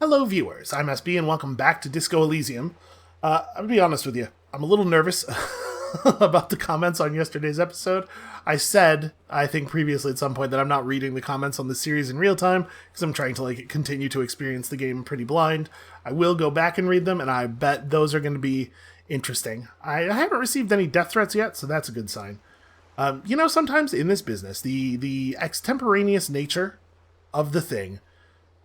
Hello viewers, I'm SB and welcome back to Disco Elysium. I'll be honest with you, I'm a little nervous about the comments on yesterday's episode. I said, I think previously at some point, that I'm not reading the comments on the series in real time, because I'm trying to continue to experience the game pretty blind. I will go back and read them, and I bet those are going to be interesting. I haven't received any death threats yet, so that's a good sign. Sometimes in this business, the extemporaneous nature of the thing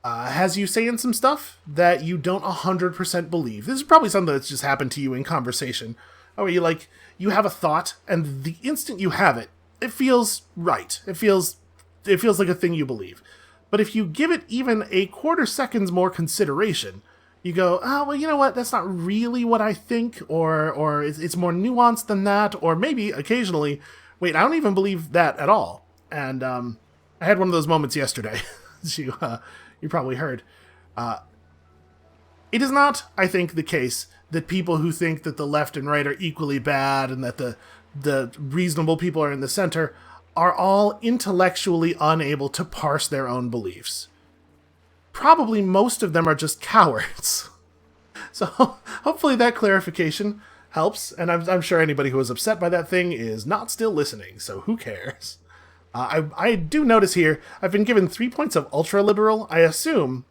has you saying some stuff that you don't 100% believe. This is probably something that's just happened to you in conversation. Oh, you have a thought, and the instant you have it, it feels right. It feels like a thing you believe. But if you give it even a quarter second's more consideration, you go, oh, well, you know what? That's not really what I think, or it's more nuanced than that, or maybe occasionally, wait, I don't even believe that at all. And I had one of those moments yesterday. You probably heard. It is not, I think, the case that people who think that the left and right are equally bad and that the reasonable people are in the center are all intellectually unable to parse their own beliefs. Probably most of them are just cowards. So hopefully that clarification helps, and I'm sure anybody who was upset by that thing is not still listening, so who cares? I do notice here, I've been given 3 points of ultra-liberal, I assume,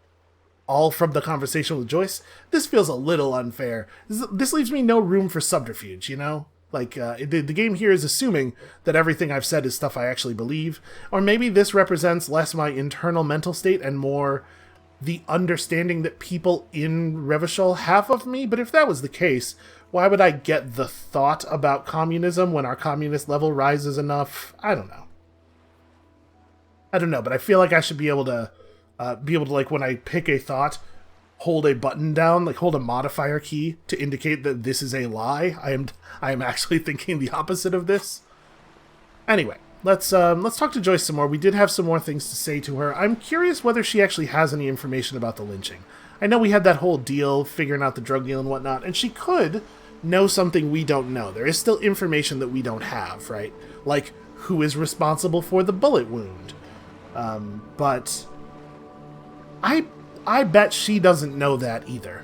all from the conversation with Joyce. This feels a little unfair. This leaves me no room for subterfuge, you know? The game here is assuming that everything I've said is stuff I actually believe, or maybe this represents less my internal mental state and more the understanding that people in Revachol have of me. But if that was the case, why would I get the thought about communism when our communist level rises enough? I don't know, but I feel like I should be able to, when I pick a thought, hold a button down, hold a modifier key to indicate that this is a lie. I am actually thinking the opposite of this. Anyway, let's talk to Joyce some more. We did have some more things to say to her. I'm curious whether she actually has any information about the lynching. I know we had that whole deal, figuring out the drug deal and whatnot, and she could know something we don't know. There is still information that we don't have, right? Like, who is responsible for the bullet wound? But I bet she doesn't know that either.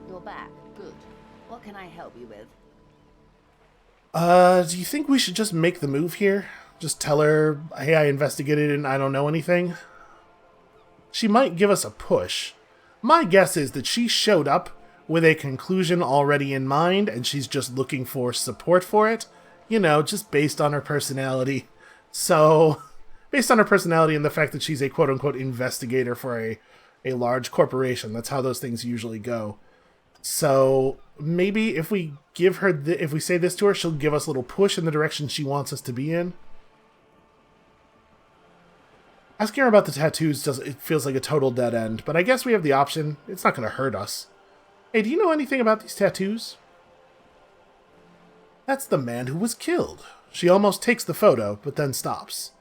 You're back. Good. What can I help you with? Do you think we should just make the move here? Just tell her, hey, I investigated and I don't know anything? She might give us a push. My guess is that she showed up with a conclusion already in mind and she's just looking for support for it. You know, just based on her personality. So, based on her personality and the fact that she's a quote-unquote investigator for a large corporation, that's how those things usually go. So, maybe if we give her, if we say this to her, she'll give us a little push in the direction she wants us to be in. Asking her about the tattoos, it feels like a total dead end, but I guess we have the option. It's not going to hurt us. Hey, do you know anything about these tattoos? That's the man who was killed. She almost takes the photo, but then stops.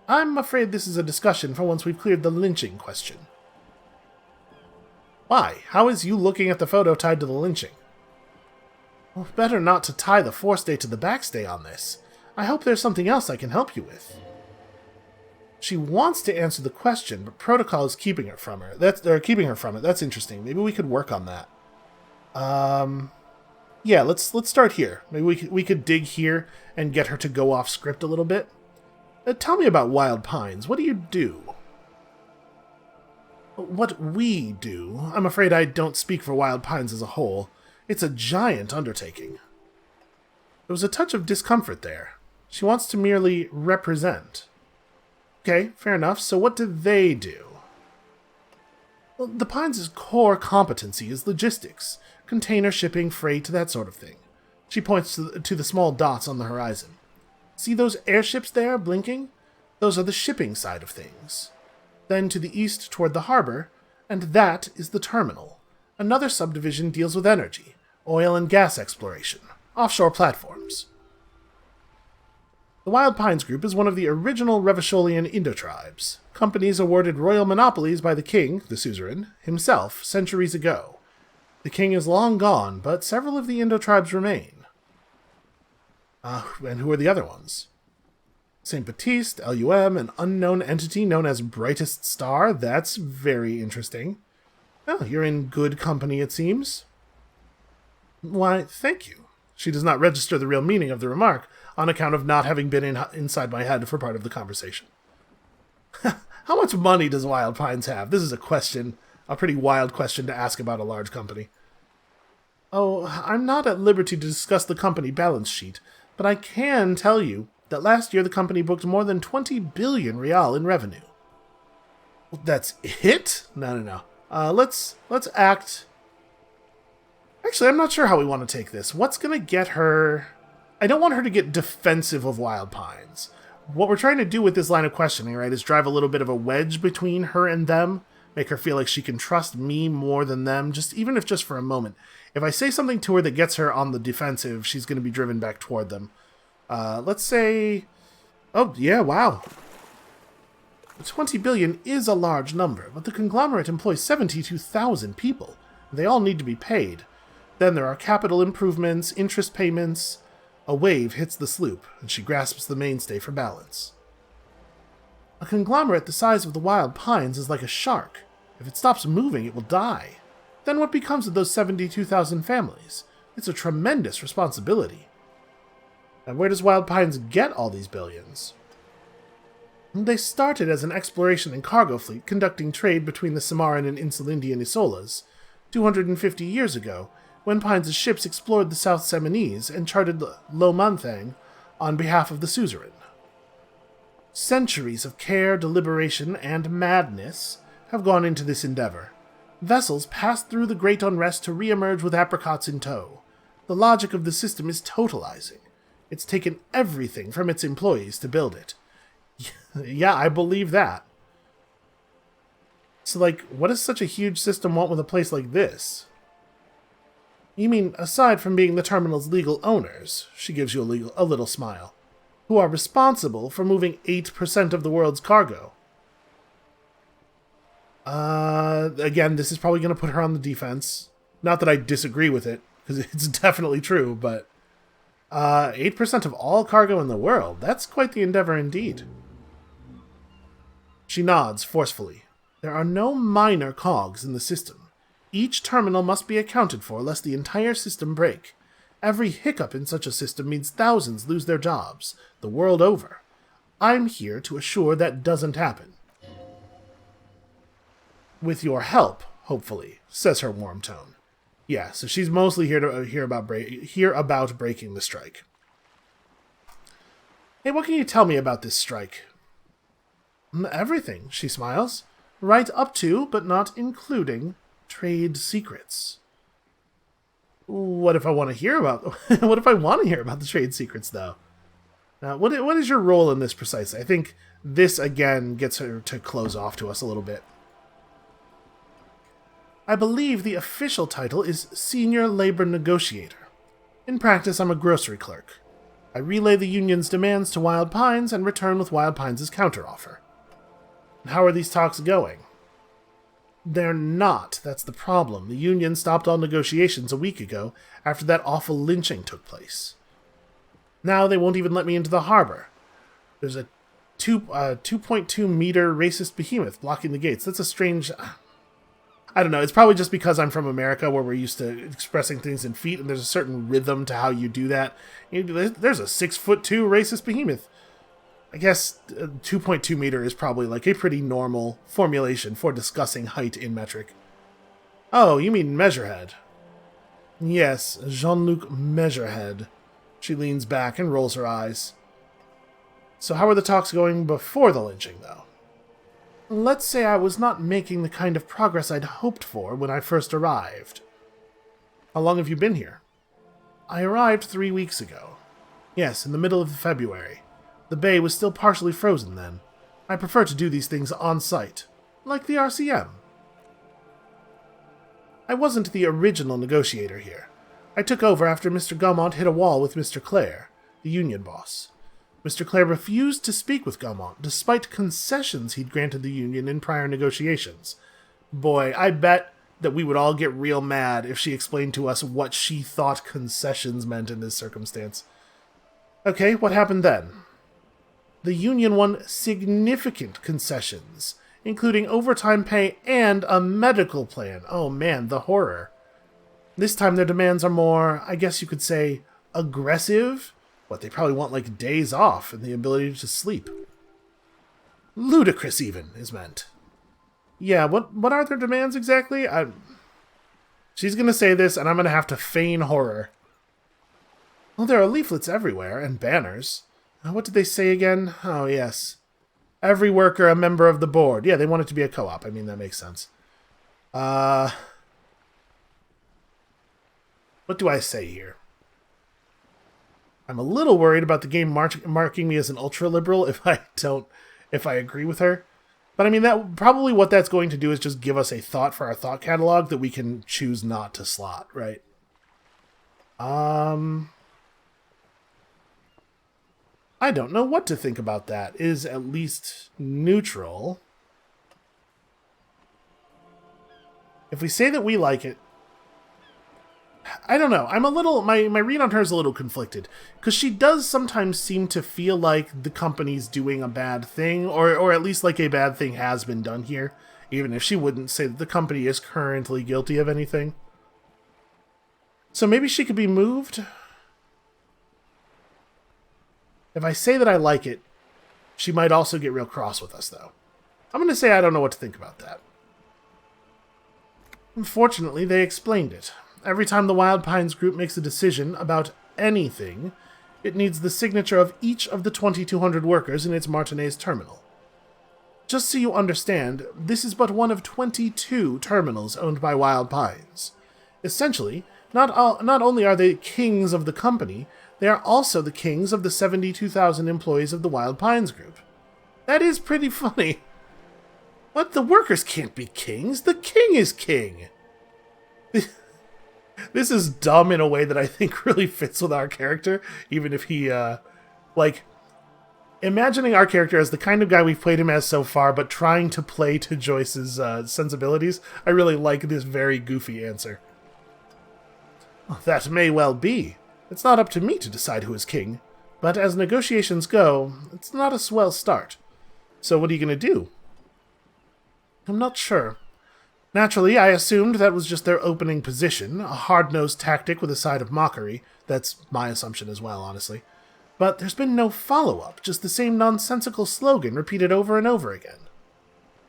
I'm afraid this is a discussion for once we've cleared the lynching question. Why? How is you looking at the photo tied to the lynching? Well, better not to tie the forestay to the backstay on this. I hope there's something else I can help you with. She wants to answer the question, but protocol is keeping her from her. Keeping her from it. That's interesting. Maybe we could work on that. Yeah, let's start here. Maybe we could dig here and get her to go off script a little bit. Tell me about Wild Pines. What do you do? What we do? I'm afraid I don't speak for Wild Pines as a whole. It's a giant undertaking. There was a touch of discomfort there. She wants to merely represent. Okay, fair enough. So what do they do? Well, the Pines' core competency is logistics. Container shipping, freight, that sort of thing. She points to the small dots on the horizon. See those airships there, blinking? Those are the shipping side of things. Then to the east toward the harbor, and that is the terminal. Another subdivision deals with energy, oil and gas exploration, offshore platforms. The Wild Pines Group is one of the original Revacholian Indo-tribes, companies awarded royal monopolies by the king, the suzerain, himself, centuries ago. The king is long gone, but several of the Indo-tribes remain. And who are the other ones? St. Baptiste, LUM, an unknown entity known as Brightest Star. That's very interesting. Oh, you're in good company, it seems. Why, thank you. She does not register the real meaning of the remark, on account of not having been inside my head for part of the conversation. How much money does Wild Pines have? This is a pretty wild question to ask about a large company. Oh, I'm not at liberty to discuss the company balance sheet, but I can tell you that last year the company booked more than 20 billion real in revenue. That's it? No. Let's act... Actually, I'm not sure how we want to take this. What's going to get her... I don't want her to get defensive of Wild Pines. What we're trying to do with this line of questioning, right, is drive a little bit of a wedge between her and them, make her feel like she can trust me more than them, even if just for a moment. If I say something to her that gets her on the defensive, she's going to be driven back toward them. Let's say... Oh, yeah, wow. 20 billion is a large number, but the conglomerate employs 72,000 people. They all need to be paid. Then there are capital improvements, interest payments. A wave hits the sloop, and she grasps the mainstay for balance. A conglomerate the size of the Wild Pines is like a shark. If it stops moving, it will die. Then what becomes of those 72,000 families? It's a tremendous responsibility. And where does Wild Pines get all these billions? They started as an exploration and cargo fleet conducting trade between the Samaran and Insulindian Isolas 250 years ago, when Pines' ships explored the South Seminese and charted Lomanthang on behalf of the suzerain. Centuries of care, deliberation, and madness have gone into this endeavor. Vessels pass through the Great Unrest to re-emerge with apricots in tow. The logic of the system is totalizing. It's taken everything from its employees to build it. Yeah, I believe that. So, what does such a huge system want with a place like this? You mean, aside from being the terminal's legal owners, she gives you a little smile, who are responsible for moving 8% of the world's cargo. Again, this is probably going to put her on the defense. Not that I disagree with it, because it's definitely true, but 8% of all cargo in the world, that's quite the endeavor indeed. She nods forcefully. There are no minor cogs in the system. Each terminal must be accounted for lest the entire system break. Every hiccup in such a system means thousands lose their jobs, the world over. I'm here to assure that doesn't happen. With your help, hopefully, says her warm tone. Yeah, so she's mostly here to hear about breaking the strike. Hey, what can you tell me about this strike? Everything, she smiles. Right up to, but not including, trade secrets. What if I want to hear about the trade secrets, though? Now, what is your role in this precisely? I think this, again, gets her to close off to us a little bit. I believe the official title is Senior Labor Negotiator. In practice, I'm a grocery clerk. I relay the union's demands to Wild Pines and return with Wild Pines' counteroffer. How are these talks going? They're not. That's the problem. The union stopped all negotiations a week ago after that awful lynching took place. Now they won't even let me into the harbor. There's a 2.2 meter racist behemoth blocking the gates. That's a strange... I don't know. It's probably just because I'm from America where we're used to expressing things in feet and there's a certain rhythm to how you do that. There's a 6'2" racist behemoth. I guess 2.2 meter is probably a pretty normal formulation for discussing height in metric. Oh, you mean Measurehead. Yes, Jean-Luc Measurehead. She leans back and rolls her eyes. So how are the talks going before the lynching, though? Let's say I was not making the kind of progress I'd hoped for when I first arrived. How long have you been here? I arrived 3 weeks ago. Yes, in the middle of February. The bay was still partially frozen then. I prefer to do these things on site, like the RCM. I wasn't the original negotiator here. I took over after Mr. Gaumont hit a wall with Mr. Clare, the union boss. Mr. Clare refused to speak with Gaumont, despite concessions he'd granted the union in prior negotiations. Boy, I bet that we would all get real mad if she explained to us what she thought concessions meant in this circumstance. Okay, what happened then? The union won significant concessions, including overtime pay and a medical plan. Oh man, the horror. This time their demands are more, I guess you could say, aggressive. What, they probably want like days off and the ability to sleep. Ludicrous even, is meant. Yeah, what are their demands exactly? She's gonna say this and I'm gonna have to feign horror. Well, there are leaflets everywhere, and banners. What did they say again? Oh, yes. Every worker a member of the board. Yeah, they want it to be a co-op. I mean, that makes sense. What do I say here? I'm a little worried about the game marking me as an ultra-liberal if I agree with her. But I mean, that probably what that's going to do is just give us a thought for our thought catalog that we can choose not to slot, right? I don't know what to think about that. It is at least neutral. If we say that we like it, I don't know. I'm a little... My read on her is a little conflicted. Because she does sometimes seem to feel like the company's doing a bad thing, or at least like a bad thing has been done here, even if she wouldn't say that the company is currently guilty of anything. So maybe she could be moved? If I say that I like it, she might also get real cross with us, though. I'm going to say I don't know what to think about that. Unfortunately, they explained it. Every time the Wild Pines group makes a decision about anything, it needs the signature of each of the 2,200 workers in its Martinez terminal. Just so you understand, this is but one of 22 terminals owned by Wild Pines. Essentially, not only are they kings of the company, they are also the kings of the 72,000 employees of the Wild Pines Group. That is pretty funny. What? The workers can't be kings. The king is king. This is dumb in a way that I think really fits with our character, even if he, imagining our character as the kind of guy we've played him as so far, but trying to play to Joyce's sensibilities, I really like this very goofy answer. That may well be. It's not up to me to decide who is king, but as negotiations go, it's not a swell start. So what are you going to do? I'm not sure. Naturally, I assumed that was just their opening position, a hard-nosed tactic with a side of mockery. That's my assumption as well, honestly. But there's been no follow-up, just the same nonsensical slogan repeated over and over again.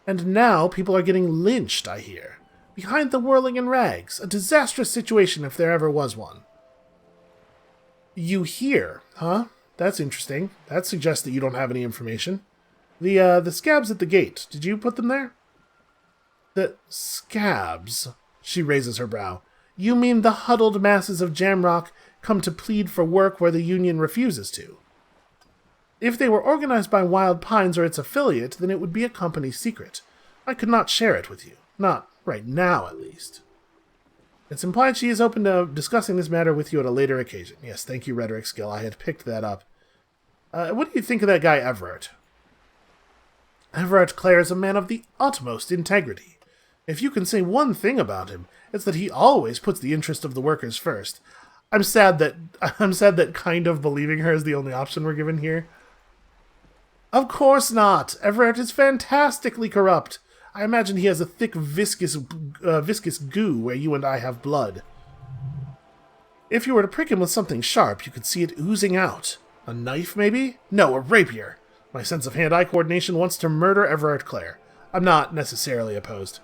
And now people are getting lynched, I hear. Behind the whirling in rags, a disastrous situation if there ever was one. You hear, huh? That's interesting. That suggests that you don't have any information. The scabs at the gate, did you put them there? The scabs? She raises her brow. You mean the huddled masses of Jamrock come to plead for work where the Union refuses to? If they were organized by Wild Pines or its affiliate, then it would be a company secret. I could not share it with you. Not right now, at least. It's implied she is open to discussing this matter with you at a later occasion. Yes, thank you, Rhetoric Skill. I had picked that up. What do you think of that guy, Everett? Everett Clare is a man of the utmost integrity. If you can say one thing about him, it's that he always puts the interest of the workers first. I'm sad that kind of believing her is the only option we're given here. Of course not. Everett is fantastically corrupt. I imagine he has a thick, viscous goo where you and I have blood. If you were to prick him with something sharp, you could see it oozing out. A knife, maybe? No, a rapier. My sense of hand-eye coordination wants to murder Everett Clare. I'm not necessarily opposed.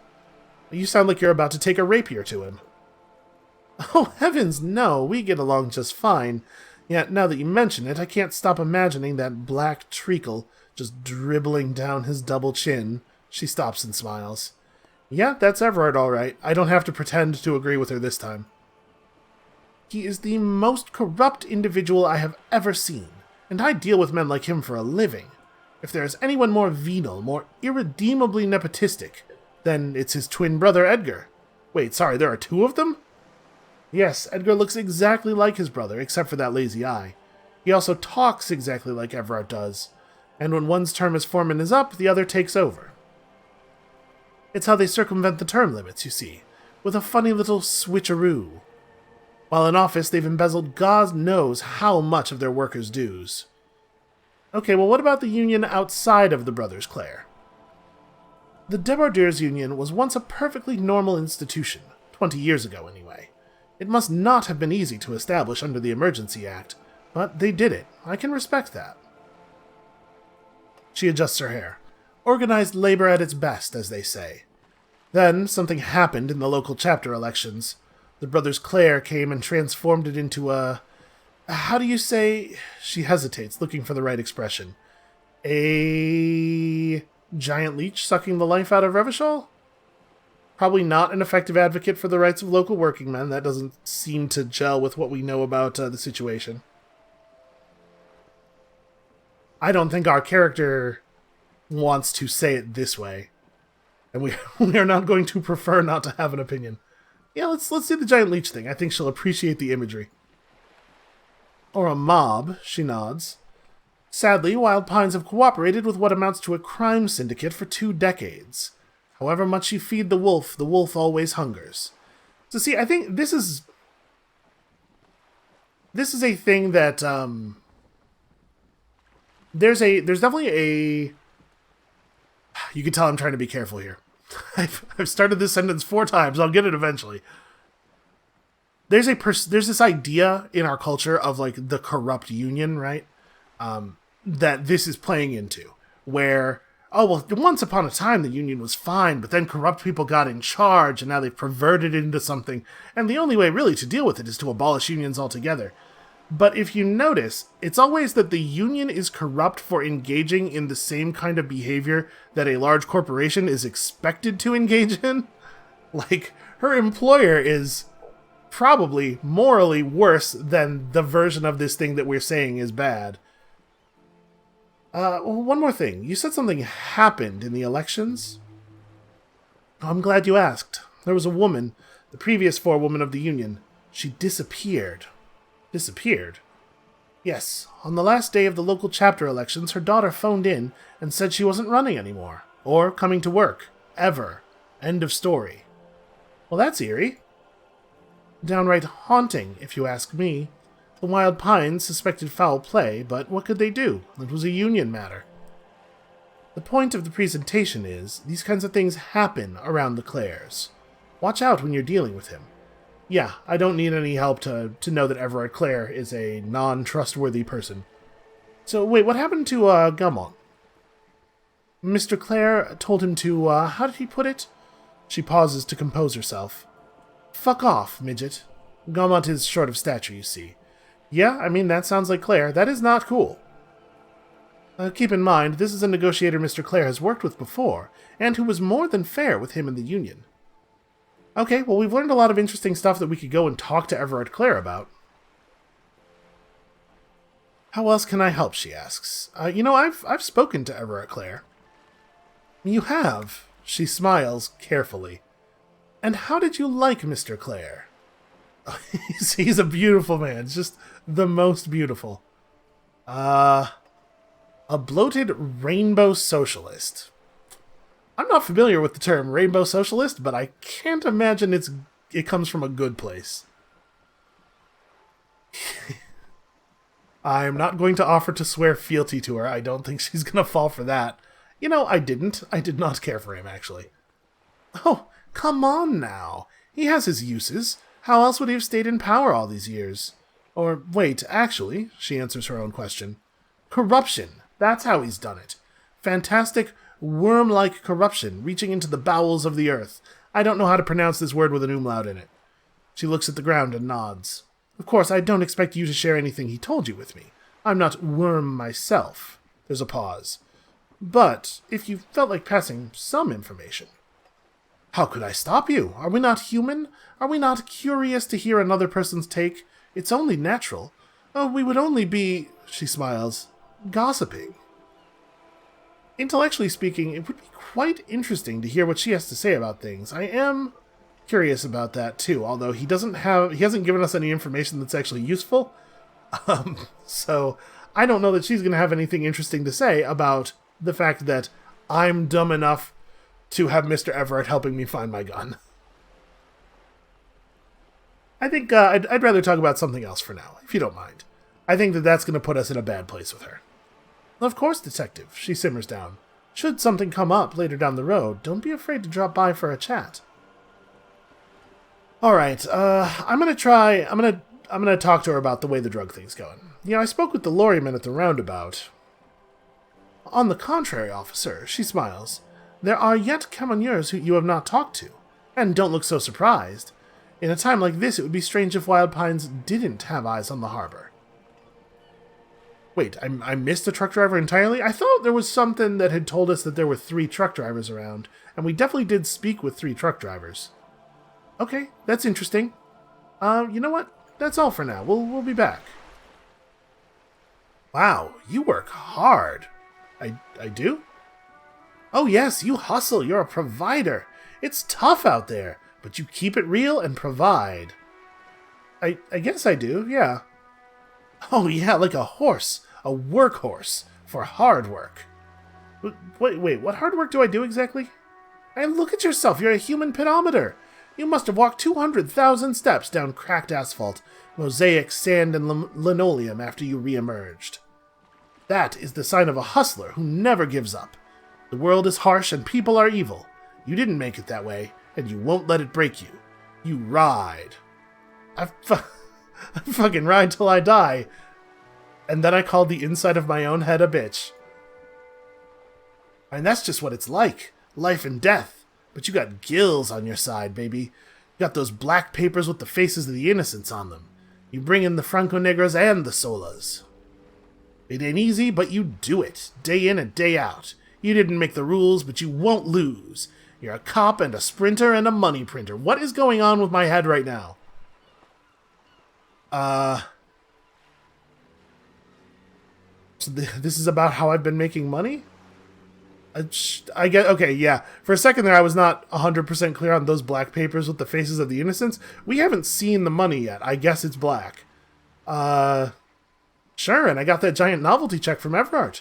You sound like you're about to take a rapier to him. Oh, heavens, no. We get along just fine. Yet, now that you mention it, I can't stop imagining that black treacle just dribbling down his double chin. She stops and smiles. Yeah, that's Everett, all right. I don't have to pretend to agree with her this time. He is the most corrupt individual I have ever seen, and I deal with men like him for a living. If there is anyone more venal, more irredeemably nepotistic, then it's his twin brother, Edgar. Wait, sorry, there are two of them? Yes, Edgar looks exactly like his brother, except for that lazy eye. He also talks exactly like Everett does, and when one's term as foreman is up, the other takes over. It's how they circumvent the term limits, you see, with a funny little switcheroo. While in office, they've embezzled God knows how much of their workers' dues. Okay, well, what about the union outside of the Brothers Clare? The Debardeurs Union was once a perfectly normal institution, 20 years ago anyway. It must not have been easy to establish under the Emergency Act, but they did it. I can respect that. She adjusts her hair. Organized labor at its best, as they say. Then something happened in the local chapter elections. The Brothers Clare came and transformed it into a... How do you say... She hesitates, looking for the right expression. A giant leech sucking the life out of Revachol? Probably not an effective advocate for the rights of local working men. That doesn't seem to gel with what we know about the situation. I don't think our character wants to say it this way. And we are not going to prefer not to have an opinion. Yeah, let's do the giant leech thing. I think she'll appreciate the imagery. Or a mob, she nods. Sadly, Wild Pines have cooperated with what amounts to a crime syndicate for 2 decades. However much you feed the wolf always hungers. So see, I think this is a thing that, there's definitely a... You can tell I'm trying to be careful here. I've started this sentence 4 times. I'll get it eventually. There's this idea in our culture of, like, the corrupt union, right? That this is playing into. Where, oh, well, once upon a time the union was fine, but then corrupt people got in charge, and now they've perverted it into something. And the only way, really, to deal with it is to abolish unions altogether. But if you notice, it's always that the union is corrupt for engaging in the same kind of behavior that a large corporation is expected to engage in. Like, her employer is probably morally worse than the version of this thing that we're saying is bad. One more thing. You said something happened in the elections? Oh, I'm glad you asked. There was a woman, the previous forewoman of the union. She disappeared. Disappeared? Yes, on the last day of the local chapter elections, her daughter phoned in and said she wasn't running anymore, or coming to work, ever. End of story. Well, that's eerie. Downright haunting, if you ask me. The Wild Pines suspected foul play, but what could they do? It was a union matter. The point of the presentation is, these kinds of things happen around the Clares. Watch out when you're dealing with him. Yeah, I don't need any help to know that Everard Clare is a non-trustworthy person. So, wait, what happened to, Gaumont? Mr. Clare told him to, how did he put it? She pauses to compose herself. Fuck off, midget. Gaumont is short of stature, you see. Yeah, I mean, that sounds like Clare. That is not cool. Keep in mind, this is a negotiator Mr. Clare has worked with before, and who was more than fair with him in the Union. Okay, well, we've learned a lot of interesting stuff that we could go and talk to Everard Clare about. How else can I help, she asks. I've spoken to Everard Clare. You have? She smiles carefully. And how did you like Mr. Clare? He's a beautiful man. It's just the most beautiful. A bloated rainbow socialist. I'm not familiar with the term rainbow socialist, but I can't imagine it comes from a good place. I'm not going to offer to swear fealty to her. I don't think she's going to fall for that. I didn't. I did not care for him, actually. Oh, come on now. He has his uses. How else would he have stayed in power all these years? Or, wait, actually, she answers her own question. Corruption. That's how he's done it. Fantastic, worm-like corruption, reaching into the bowels of the earth. I don't know how to pronounce this word with an umlaut in it. She looks at the ground and nods. Of course, I don't expect you to share anything he told you with me. I'm not worm myself. There's a pause. But, if you felt like passing some information... How could I stop you? Are we not human? Are we not curious to hear another person's take? It's only natural. Oh, we would only be, she smiles, gossiping. Intellectually speaking, it would be quite interesting to hear what she has to say about things. I am curious about that too, although he hasn't given us any information that's actually useful. So I don't know that she's going to have anything interesting to say about the fact that I'm dumb enough to have Mr. Everett helping me find my gun. I think I'd rather talk about something else for now, if you don't mind. I think that's going to put us in a bad place with her. Of course, Detective, she simmers down. Should something come up later down the road, don't be afraid to drop by for a chat. Alright, I'm gonna talk to her about the way the drug thing's going. You know, I spoke with the Lorry men at the roundabout. On the contrary, officer, she smiles. There are yet camionneurs who you have not talked to, and don't look so surprised. In a time like this, it would be strange if Wild Pines didn't have eyes on the harbor. Wait, I missed the truck driver entirely? I thought there was something that had told us that there were 3 truck drivers around, and we definitely did speak with 3 truck drivers. Okay, that's interesting. You know what? That's all for now. We'll be back. Wow, you work hard. I do? Oh yes, you hustle. You're a provider. It's tough out there, but you keep it real and provide. I guess I do, yeah. Oh yeah, like a horse. A workhorse. For hard work. Wait, what hard work do I do exactly? And look at yourself, you're a human pedometer. You must have walked 200,000 steps down cracked asphalt, mosaic, sand, and linoleum after you re-emerged. That is the sign of a hustler who never gives up. The world is harsh and people are evil. You didn't make it that way, and you won't let it break you. You ride. I fucking ride till I die. And then I called the inside of my own head a bitch. And that's just what it's like. Life and death. But you got gills on your side, baby. You got those black papers with the faces of the innocents on them. You bring in the Franco Negros and the Solas. It ain't easy, but you do it. Day in and day out. You didn't make the rules, but you won't lose. You're a cop and a sprinter and a money printer. What is going on with my head right now? So this is about how I've been making money? I get, okay, yeah. For a second there, I was not 100% clear on those black papers with the faces of the innocents. We haven't seen the money yet. I guess it's black. Sure, and I got that giant novelty check from Everard.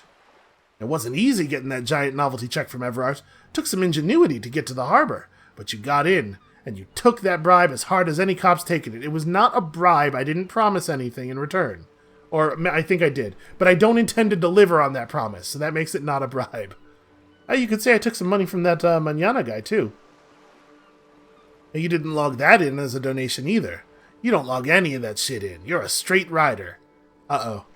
It wasn't easy getting that giant novelty check from Everard. Took some ingenuity to get to the harbor. But you got in, and you took that bribe as hard as any cop's taken it. It was not a bribe. I didn't promise anything in return. Or, I think I did. But I don't intend to deliver on that promise, so that makes it not a bribe. You could say I took some money from that Manana guy, too. You didn't log that in as a donation, either. You don't log any of that shit in. You're a straight rider. Uh-oh.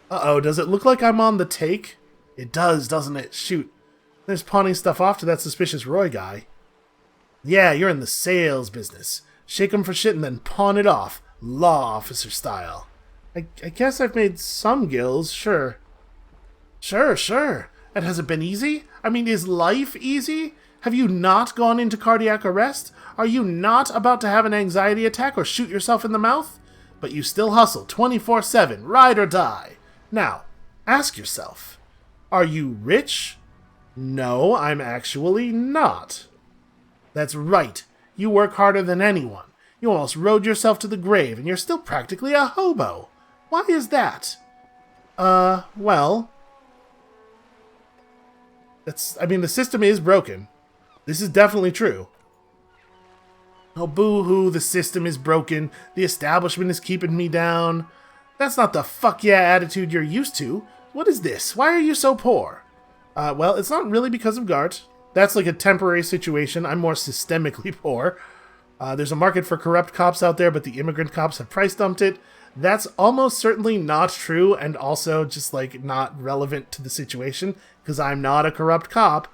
Uh-oh, does it look like I'm on the take? It does, doesn't it? Shoot. There's pawning stuff off to that suspicious Roy guy. Yeah, you're in the sales business. Shake 'em for shit and then pawn it off. Law officer style. I guess I've made some gills, sure. Sure. And has it been easy? I mean, is life easy? Have you not gone into cardiac arrest? Are you not about to have an anxiety attack or shoot yourself in the mouth? But you still hustle 24/7, ride or die. Now, ask yourself, are you rich? No, I'm actually not. That's right. You work harder than anyone. You almost rode yourself to the grave, and you're still practically a hobo. Why is that? Well... the system is broken. This is definitely true. Oh, boo-hoo, the system is broken. The establishment is keeping me down. That's not the fuck yeah attitude you're used to. What is this? Why are you so poor? Well, it's not really because of Gart. That's like a temporary situation. I'm more systemically poor. There's a market for corrupt cops out there, but the immigrant cops have price dumped it. That's almost certainly not true, and also just, like, not relevant to the situation, because I'm not a corrupt cop.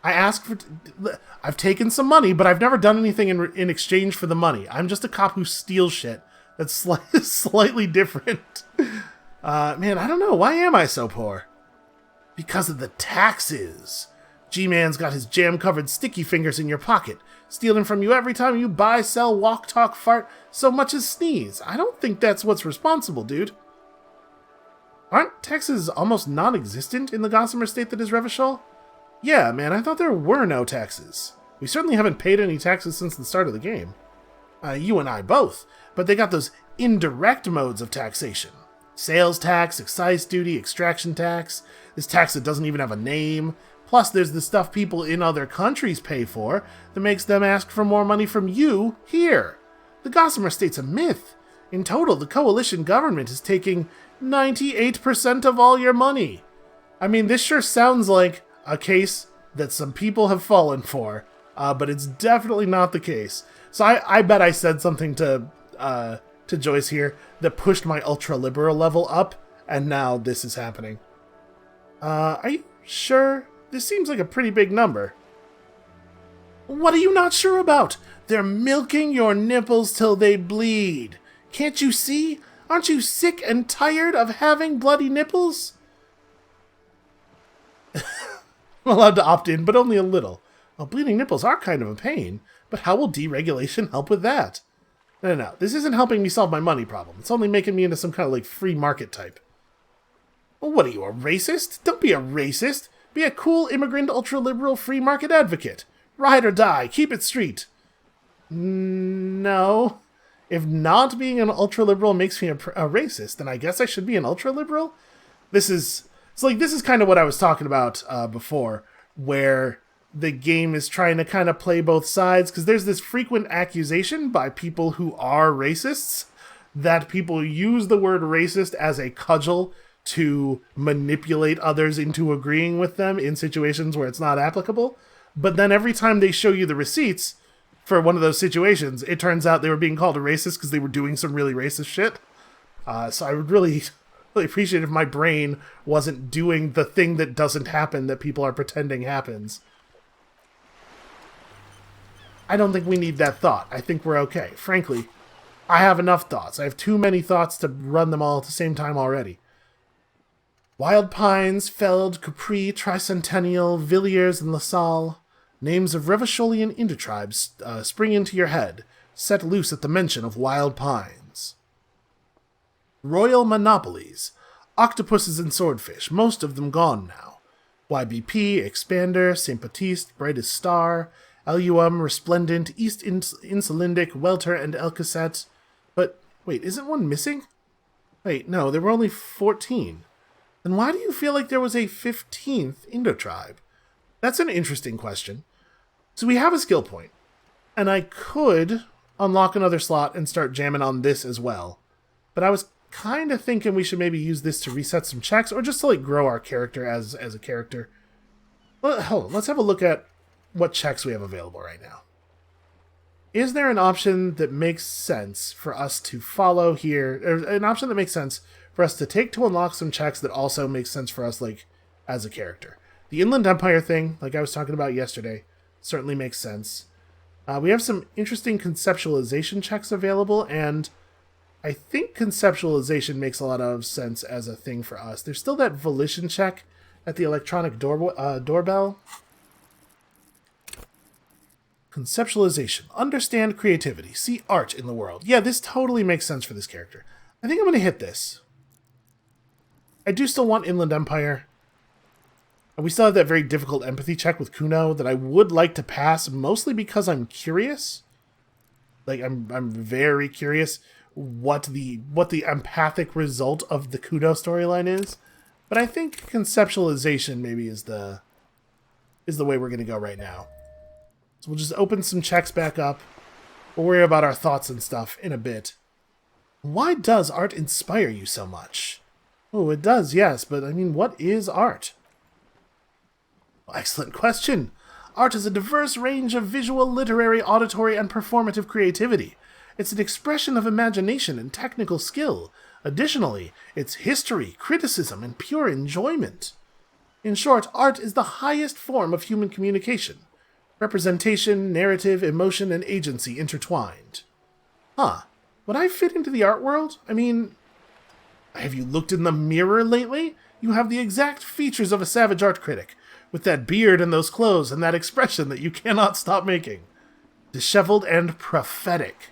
I've taken some money, but I've never done anything in exchange for the money. I'm just a cop who steals shit. That's slightly different. Man, I don't know. Why am I so poor? Because of the taxes. G-Man's got his jam-covered sticky fingers in your pocket, stealing from you every time you buy, sell, walk, talk, fart, so much as sneeze. I don't think that's what's responsible, dude. Aren't taxes almost non-existent in the Gossamer state that is Revachol? Yeah, man, I thought there were no taxes. We certainly haven't paid any taxes since the start of the game. You and I both, but they got those indirect modes of taxation. Sales tax, excise duty, extraction tax, this tax that doesn't even have a name. Plus, there's the stuff people in other countries pay for that makes them ask for more money from you here. The Gossamer state's a myth. In total, the coalition government is taking 98% of all your money. I mean, this sure sounds like a case that some people have fallen for, but it's definitely not the case. So I bet I said something to Joyce here that pushed my ultra-liberal level up, and now this is happening. Are you sure? This seems like a pretty big number. What are you not sure about? They're milking your nipples till they bleed. Can't you see? Aren't you sick and tired of having bloody nipples? I'm allowed to opt in, but only a little. Well, bleeding nipples are kind of a pain, but how will deregulation help with that? No. This isn't helping me solve my money problem. It's only making me into some kind of, like, free market type. Well, what are you, a racist? Don't be a racist. Be a cool immigrant ultra-liberal free market advocate. Ride or die. Keep it street. No. If not being an ultra-liberal makes me a racist, then I guess I should be an ultra-liberal? This is kind of what I was talking about before, where the game is trying to kind of play both sides, because there's this frequent accusation by people who are racists that people use the word racist as a cudgel to manipulate others into agreeing with them in situations where it's not applicable. But then every time they show you the receipts for one of those situations, it turns out they were being called a racist because they were doing some really racist shit. So I would really appreciate if my brain wasn't doing the thing that doesn't happen that people are pretending happens. I don't think we need that thought. I think we're okay. Frankly, I have enough thoughts. I have too many thoughts to run them all at the same time already. Wild Pines, Feld, Capri, Tricentennial, Villiers, and LaSalle. Names of Revacholian intertribes spring into your head, set loose at the mention of Wild Pines. Royal monopolies. Octopuses and swordfish, most of them gone now. YBP, Expander, St. Baptiste, Brightest Star, Elysium, Resplendent, East Insulindic, Welter, and Elcaset. But, wait, isn't one missing? Wait, no, there were only 14. Then why do you feel like there was a 15th Indo-tribe? That's an interesting question. So we have a skill point, and I could unlock another slot and start jamming on this as well. But I was kind of thinking we should maybe use this to reset some checks, or just to like grow our character as a character. Well, hold on, let's have a look at what checks we have available right now. Is there an option that makes sense for us to follow here, or an option that makes sense for us to take to unlock some checks that also makes sense for us, like, as a character? The Inland Empire thing, like I was talking about yesterday, certainly makes sense. We have some interesting conceptualization checks available, and I think conceptualization makes a lot of sense as a thing for us. There's still that volition check at the electronic doorbell. Conceptualization. Understand creativity. See art in the world. Yeah, this totally makes sense for this character. I think I'm going to hit this. I do still want Inland Empire. And we still have that very difficult empathy check with Kuno that I would like to pass, mostly because I'm curious. Like, I'm very curious what the empathic result of the Kuno storyline is. But I think conceptualization maybe is the way we're going to go right now. So we'll just open some checks back up. We'll worry about our thoughts and stuff in a bit. Why does art inspire you so much? Oh, it does, yes, but I mean, what is art? Well, excellent question. Art is a diverse range of visual, literary, auditory, and performative creativity. It's an expression of imagination and technical skill. Additionally, it's history, criticism, and pure enjoyment. In short, art is the highest form of human communication. Representation, narrative, emotion, and agency intertwined. Huh. Would I fit into the art world? I mean, have you looked in the mirror lately? You have the exact features of a savage art critic, with that beard and those clothes and that expression that you cannot stop making. Disheveled and prophetic.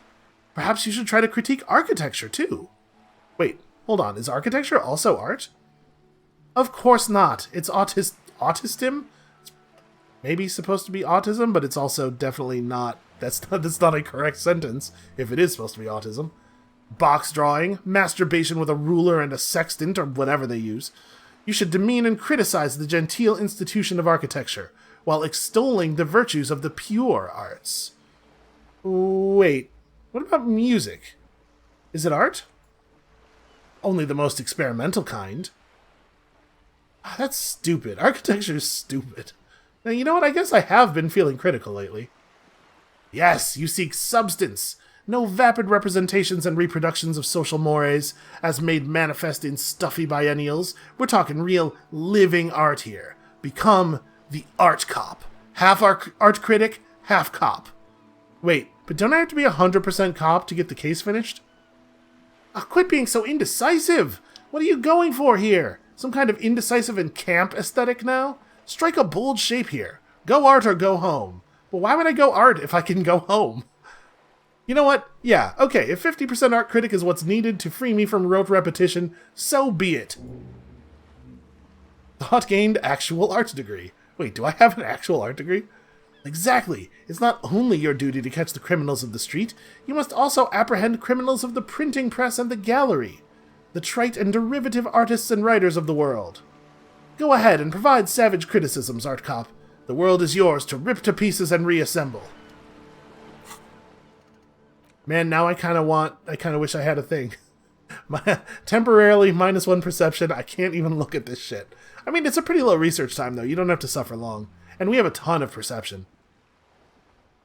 Perhaps you should try to critique architecture, too. Wait, hold on. Is architecture also art? Of course not. It's autism? Maybe supposed to be autism, but it's also definitely not. That's not a correct sentence, if it is supposed to be autism. Box drawing, masturbation with a ruler and a sextant, or whatever they use. You should demean and criticize the genteel institution of architecture, while extolling the virtues of the pure arts. Wait, what about music? Is it art? Only the most experimental kind. That's stupid. Architecture is stupid. Now, you know what? I guess I have been feeling critical lately. Yes, you seek substance. No vapid representations and reproductions of social mores as made manifest in stuffy biennials. We're talking real living art here. Become the art cop. Half art critic, half cop. Wait, but don't I have to be 100% cop to get the case finished? Quit being so indecisive! What are you going for here? Some kind of indecisive and camp aesthetic now? Strike a bold shape here. Go art or go home. But why would I go art if I can go home? You know what? Yeah, okay, if 50% art critic is what's needed to free me from rote repetition, so be it. Thought gained actual art degree. Wait, do I have an actual art degree? Exactly. It's not only your duty to catch the criminals of the street, you must also apprehend criminals of the printing press and the gallery, the trite and derivative artists and writers of the world. Go ahead and provide savage criticisms, Art Cop. The world is yours to rip to pieces and reassemble. Man, now I kind of wish I had a thing. Temporarily -1 perception, I can't even look at this shit. I mean, it's a pretty low research time, though. You don't have to suffer long. And we have a ton of perception.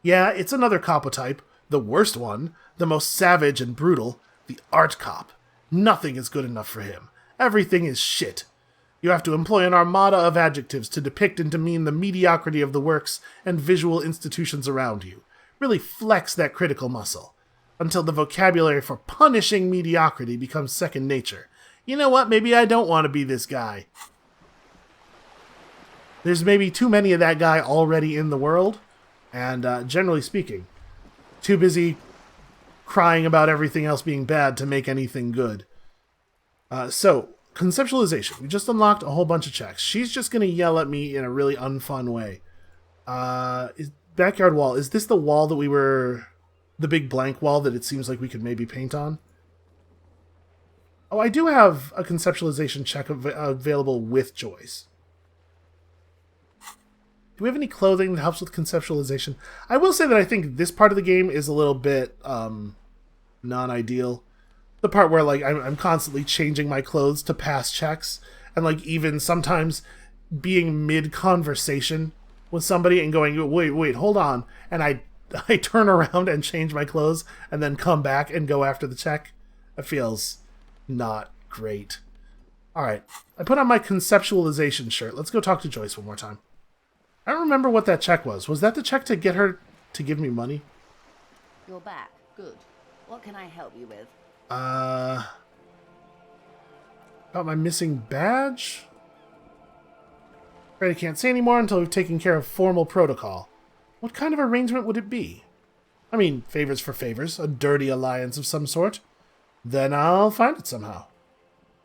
Yeah, it's another copotype. The worst one. The most savage and brutal. The art cop. Nothing is good enough for him. Everything is shit. You have to employ an armada of adjectives to depict and demean the mediocrity of the works and visual institutions around you. Really flex that critical muscle. Until the vocabulary for punishing mediocrity becomes second nature. You know what? Maybe I don't want to be this guy. There's maybe too many of that guy already in the world. And generally speaking, too busy crying about everything else being bad to make anything good. So, conceptualization. We just unlocked a whole bunch of checks. She's just going to yell at me in a really unfun way. Backyard wall. Is this the wall that we were... the big blank wall that it seems like we could maybe paint on? Oh, I do have a conceptualization check available with Joyce. Do we have any clothing that helps with conceptualization? I will say that I think this part of the game is a little bit non-ideal. The part where like I'm constantly changing my clothes to pass checks, and like even sometimes being mid-conversation with somebody and going, wait, hold on, and I turn around and change my clothes and then come back and go after the check. It feels not great. Alright, I put on my conceptualization shirt. Let's go talk to Joyce one more time. I don't remember what that check was. Was that the check to get her to give me money? You're back. Good. What can I help you with? About my missing badge? Right, I can't say anymore until we've taken care of formal protocol. What kind of arrangement would it be? I mean, favors for favors, a dirty alliance of some sort. Then I'll find it somehow.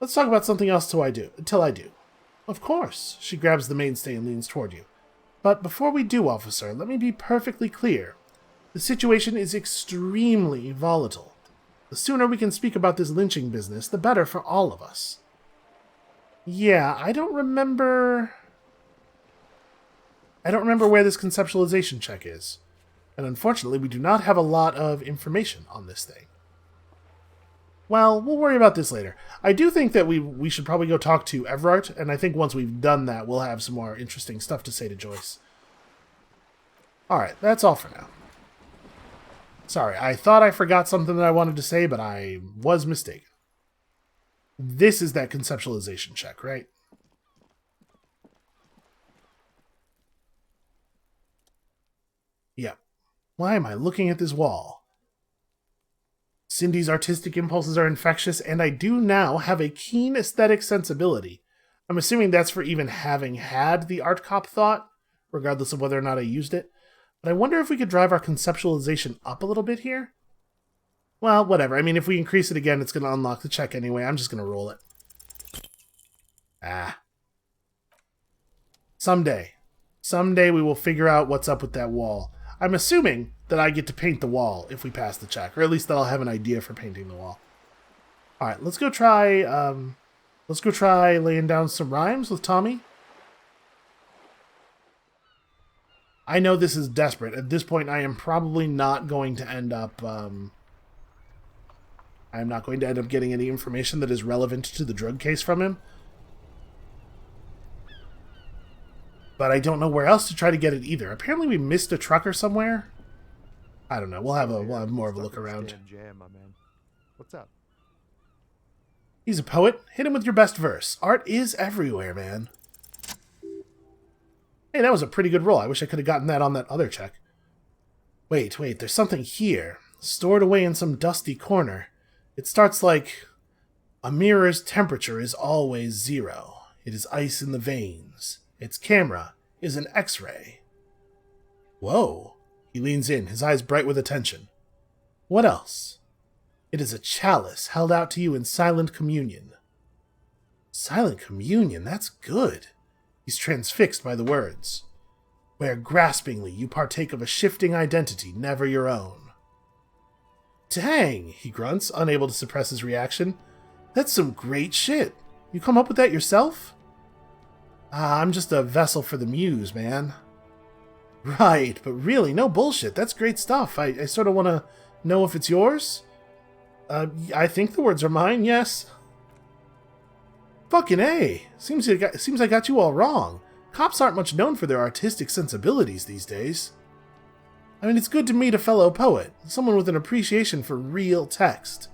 Let's talk about something else till I do. Of course. She grabs the mainstay and leans toward you. But before we do, officer, let me be perfectly clear. The situation is extremely volatile. The sooner we can speak about this lynching business, the better for all of us. Yeah, I don't remember where this conceptualization check is. And unfortunately, we do not have a lot of information on this thing. Well, we'll worry about this later. I do think that we should probably go talk to Everard, and I think once we've done that, we'll have some more interesting stuff to say to Joyce. Alright, that's all for now. Sorry, I thought I forgot something that I wanted to say, but I was mistaken. This is that conceptualization check, right? Yeah. Why am I looking at this wall? Cindy's artistic impulses are infectious, and I do now have a keen aesthetic sensibility. I'm assuming that's for even having had the art cop thought, regardless of whether or not I used it. But I wonder if we could drive our conceptualization up a little bit here? Well, whatever. I mean, if we increase it again, it's going to unlock the check anyway. I'm just going to roll it. Someday we will figure out what's up with that wall. I'm assuming that I get to paint the wall if we pass the check, or at least that I'll have an idea for painting the wall. Alright, let's go try laying down some rhymes with Tommy. I know this is desperate. At this point, I am probably not going to end up I'm not going to end up getting any information that is relevant to the drug case from him. But I don't know where else to try to get it either. Apparently we missed a trucker somewhere. I don't know. We'll have more of a look around. Jam, my man. What's up? He's a poet. Hit him with your best verse. Art is everywhere, man. Hey, that was a pretty good roll. I wish I could have gotten that on that other check. Wait, there's something here. Stored away in some dusty corner. It starts like, a mirror's temperature is always 0. It is ice in the veins. Its camera is an X-ray. Whoa. He leans in, his eyes bright with attention. What else? It is a chalice held out to you in silent communion. Silent communion? That's good. He's transfixed by the words. Where graspingly you partake of a shifting identity never your own. Dang, he grunts, unable to suppress his reaction. That's some great shit. You come up with that yourself? I'm just a vessel for the muse, man. Right, but really, no bullshit. That's great stuff. I sort of want to know if it's yours. I think the words are mine, yes. Fucking A. Seems I got you all wrong. Cops aren't much known for their artistic sensibilities these days. I mean, it's good to meet a fellow poet, someone with an appreciation for real text.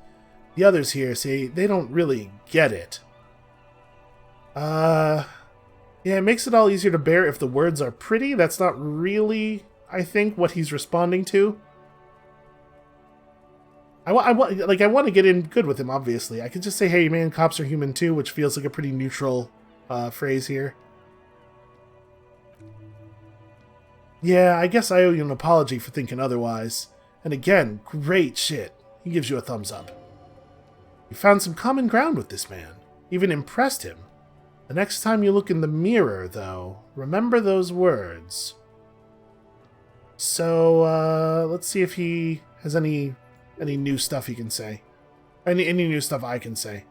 The others here say they don't really get it. Yeah, it makes it all easier to bear if the words are pretty. That's not really, I think, what he's responding to. I want to get in good with him, obviously. I could just say, hey, man, cops are human too, which feels like a pretty neutral phrase here. Yeah, I guess I owe you an apology for thinking otherwise. And again, great shit. He gives you a thumbs up. You found some common ground with this man. Even impressed him. The next time you look in the mirror, though, remember those words. So, let's see if he has any new stuff he can say. Any new stuff I can say.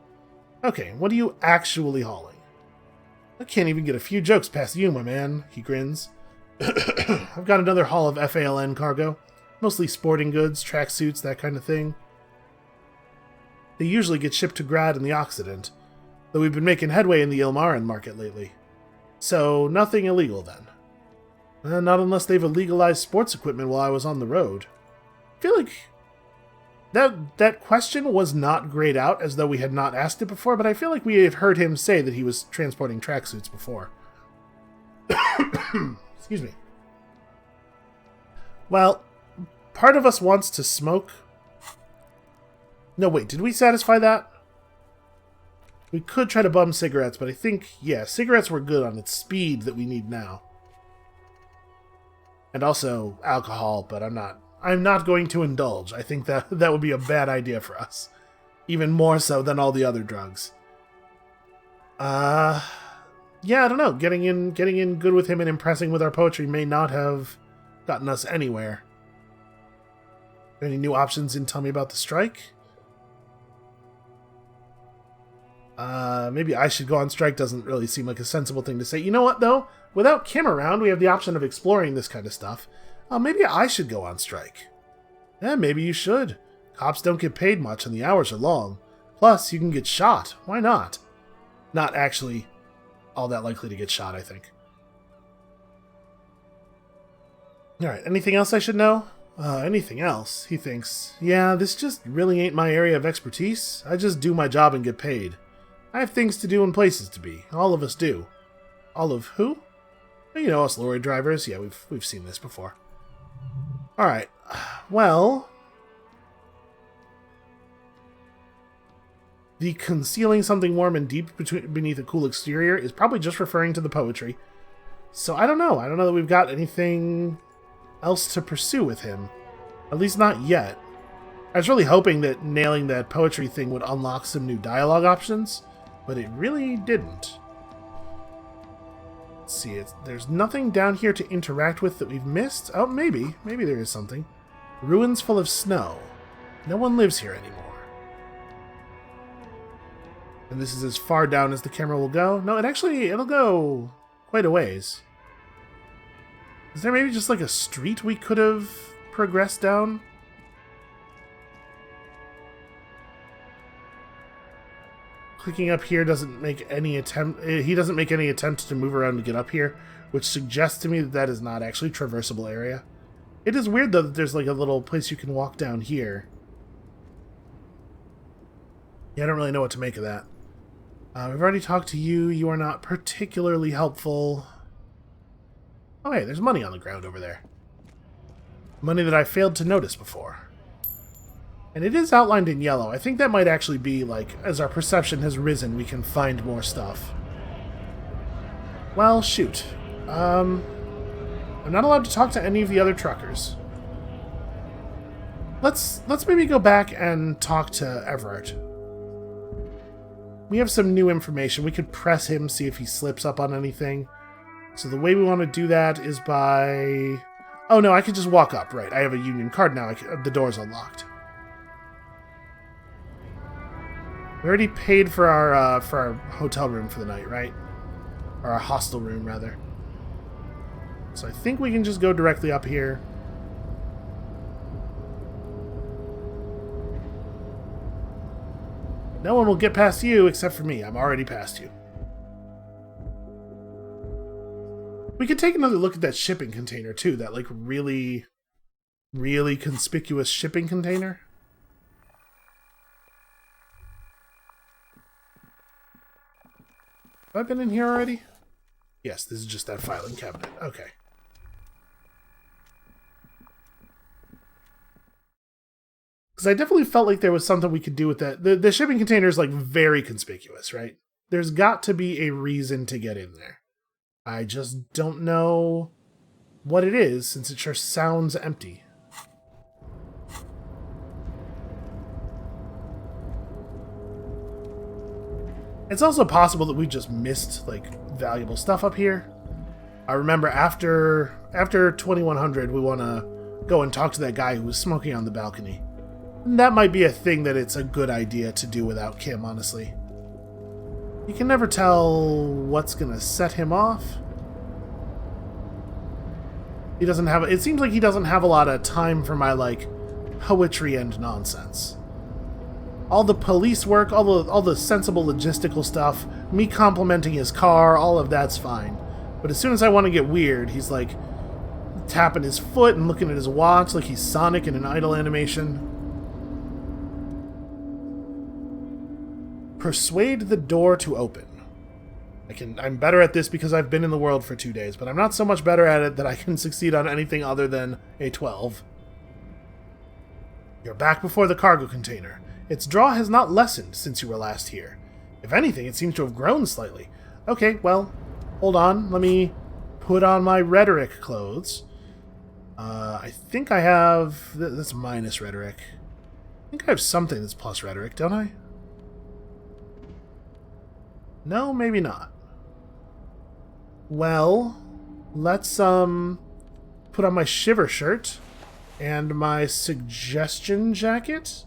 Okay, what are you actually hauling? I can't even get a few jokes past you, my man, he grins. I've got another haul of FALN cargo. Mostly sporting goods, tracksuits, that kind of thing. They usually get shipped to Grad in the Occident, though we've been making headway in the Ilmarin market lately. So, nothing illegal then. Not unless they've illegalized sports equipment while I was on the road. I feel like that question was not grayed out as though we had not asked it before, but I feel like we had heard him say that he was transporting tracksuits before. Excuse me. Well, part of us wants to smoke. No, wait, did we satisfy that? We could try to bum cigarettes, but I think, yeah, cigarettes were good on its speed that we need now. And also alcohol, but I'm not going to indulge. I think that would be a bad idea for us. Even more so than all the other drugs. Yeah, I don't know. Getting in good with him and impressing with our poetry may not have gotten us anywhere. Any new options in Tell Me About the Strike? Maybe I should go on strike doesn't really seem like a sensible thing to say. You know what, though? Without Kim around, we have the option of exploring this kind of stuff. Maybe I should go on strike. Yeah, maybe you should. Cops don't get paid much and the hours are long. Plus, you can get shot. Why not? Not actually all that likely to get shot, I think. Alright, anything else I should know? Anything else? He thinks. Yeah, this just really ain't my area of expertise. I just do my job and get paid. I have things to do and places to be. All of us do. All of who? You know, us lorry drivers. Yeah, we've seen this before. Alright, well... The concealing something warm and deep beneath a cool exterior is probably just referring to the poetry. So I don't know. I don't know that we've got anything else to pursue with him. At least not yet. I was really hoping that nailing that poetry thing would unlock some new dialogue options, but it really didn't. Let's see, there's nothing down here to interact with that we've missed. Oh, maybe. Maybe there is something. Ruins full of snow. No one lives here anymore. And this is as far down as the camera will go. No, it'll go quite a ways. Is there maybe just like a street we could have progressed down? Clicking up here doesn't make any attempt... He doesn't make any attempt to move around to get up here, which suggests to me that that is not actually a traversable area. It is weird, though, that there's like a little place you can walk down here. Yeah, I don't really know what to make of that. We've already talked to you. You are not particularly helpful. Oh, hey, there's money on the ground over there. Money that I failed to notice before. And it is outlined in yellow. I think that might actually be, like, as our perception has risen, we can find more stuff. Well, shoot. I'm not allowed to talk to any of the other truckers. Let's maybe go back and talk to Everett. We have some new information. We could press him, see if he slips up on anything. So the way we want to do that is by... Oh, no, I could just walk up. Right, I have a union card now. The door's unlocked. We already paid for our hotel room for the night, right? Or our hostel room, rather. So I think we can just go directly up here. No one will get past you except for me. I'm already past you. We could take another look at that shipping container, too. That, like, really, really conspicuous shipping container. Have I been in here already? Yes, this is just that filing cabinet. Okay. Because I definitely felt like there was something we could do with that. The shipping container is, like, very conspicuous, right? There's got to be a reason to get in there. I just don't know what it is, since it sure sounds empty. It's also possible that we just missed, like, valuable stuff up here. I remember after 2100, we want to go and talk to that guy who was smoking on the balcony. And that might be a thing that it's a good idea to do without Kim, honestly. You can never tell what's going to set him off. He doesn't have... It seems like he doesn't have a lot of time for my, like, poetry and nonsense. All the police work, all the sensible logistical stuff, me complimenting his car, all of that's fine. But as soon as I want to get weird, he's, like, tapping his foot and looking at his watch like he's Sonic in an idle animation. Persuade the door to open. I'm better at this because I've been in the world for 2 days, but I'm not so much better at it that I can succeed on anything other than a 12. You're back before the cargo container. Its draw has not lessened since you were last here. If anything, it seems to have grown slightly. Okay, well, hold on. Let me put on my rhetoric clothes. I think I have... That's minus rhetoric. I think I have something that's plus rhetoric, don't I? No, maybe not. Well, let's put on my shiver shirt and my suggestion jacket.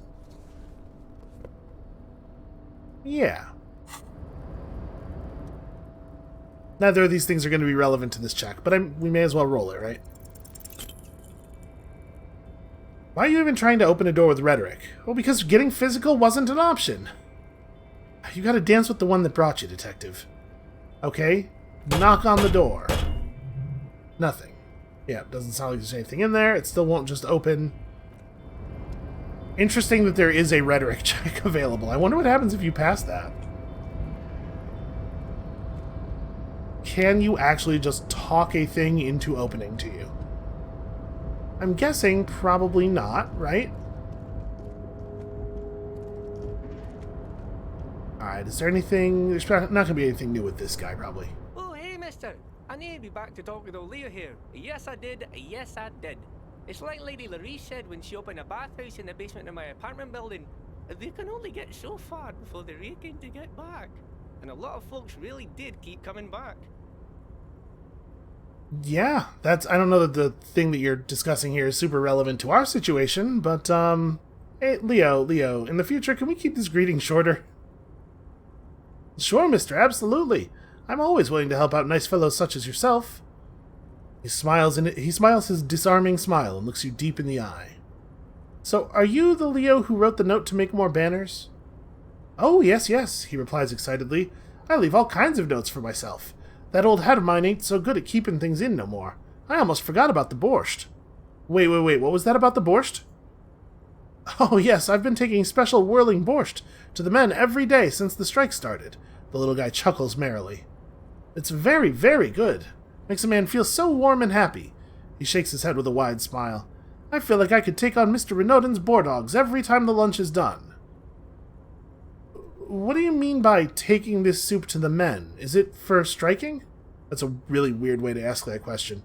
Yeah. Neither of these things are going to be relevant to this check, but we may as well roll it, right? Why are you even trying to open a door with rhetoric? Well, because getting physical wasn't an option. You gotta dance with the one that brought you, detective. Okay? Knock on the door. Nothing. Yeah, doesn't sound like there's anything in there. It still won't just open. Interesting that there is a rhetoric check available. I wonder what happens if you pass that. Can you actually just talk a thing into opening to you? I'm guessing probably not, right? Alright, is there anything... There's not going to be anything new with this guy, probably. Oh, hey, mister. I need to be back to talk with old Leah here. Yes, I did. Yes, I did. It's like Lady Lorry said when she opened a bathhouse in the basement of my apartment building. They can only get so far before they're aching to get back. And a lot of folks really did keep coming back. Yeah, that's... I don't know that the thing that you're discussing here is super relevant to our situation, but, Hey, Leo, in the future, can we keep this greeting shorter? Sure, mister, absolutely. I'm always willing to help out nice fellows such as yourself. He smiles his disarming smile and looks you deep in the eye. So, are you the Leo who wrote the note to make more banners? Oh, yes, yes, he replies excitedly. I leave all kinds of notes for myself. That old hat of mine ain't so good at keeping things in no more. I almost forgot about the borscht. Wait, what was that about the borscht? Oh, yes, I've been taking special whirling borscht to the men every day since the strike started. The little guy chuckles merrily. It's very, very good. Makes a man feel so warm and happy. He shakes his head with a wide smile. I feel like I could take on Mr. Renaudin's boar dogs every time the lunch is done. What do you mean by taking this soup to the men? Is it for striking? That's a really weird way to ask that question.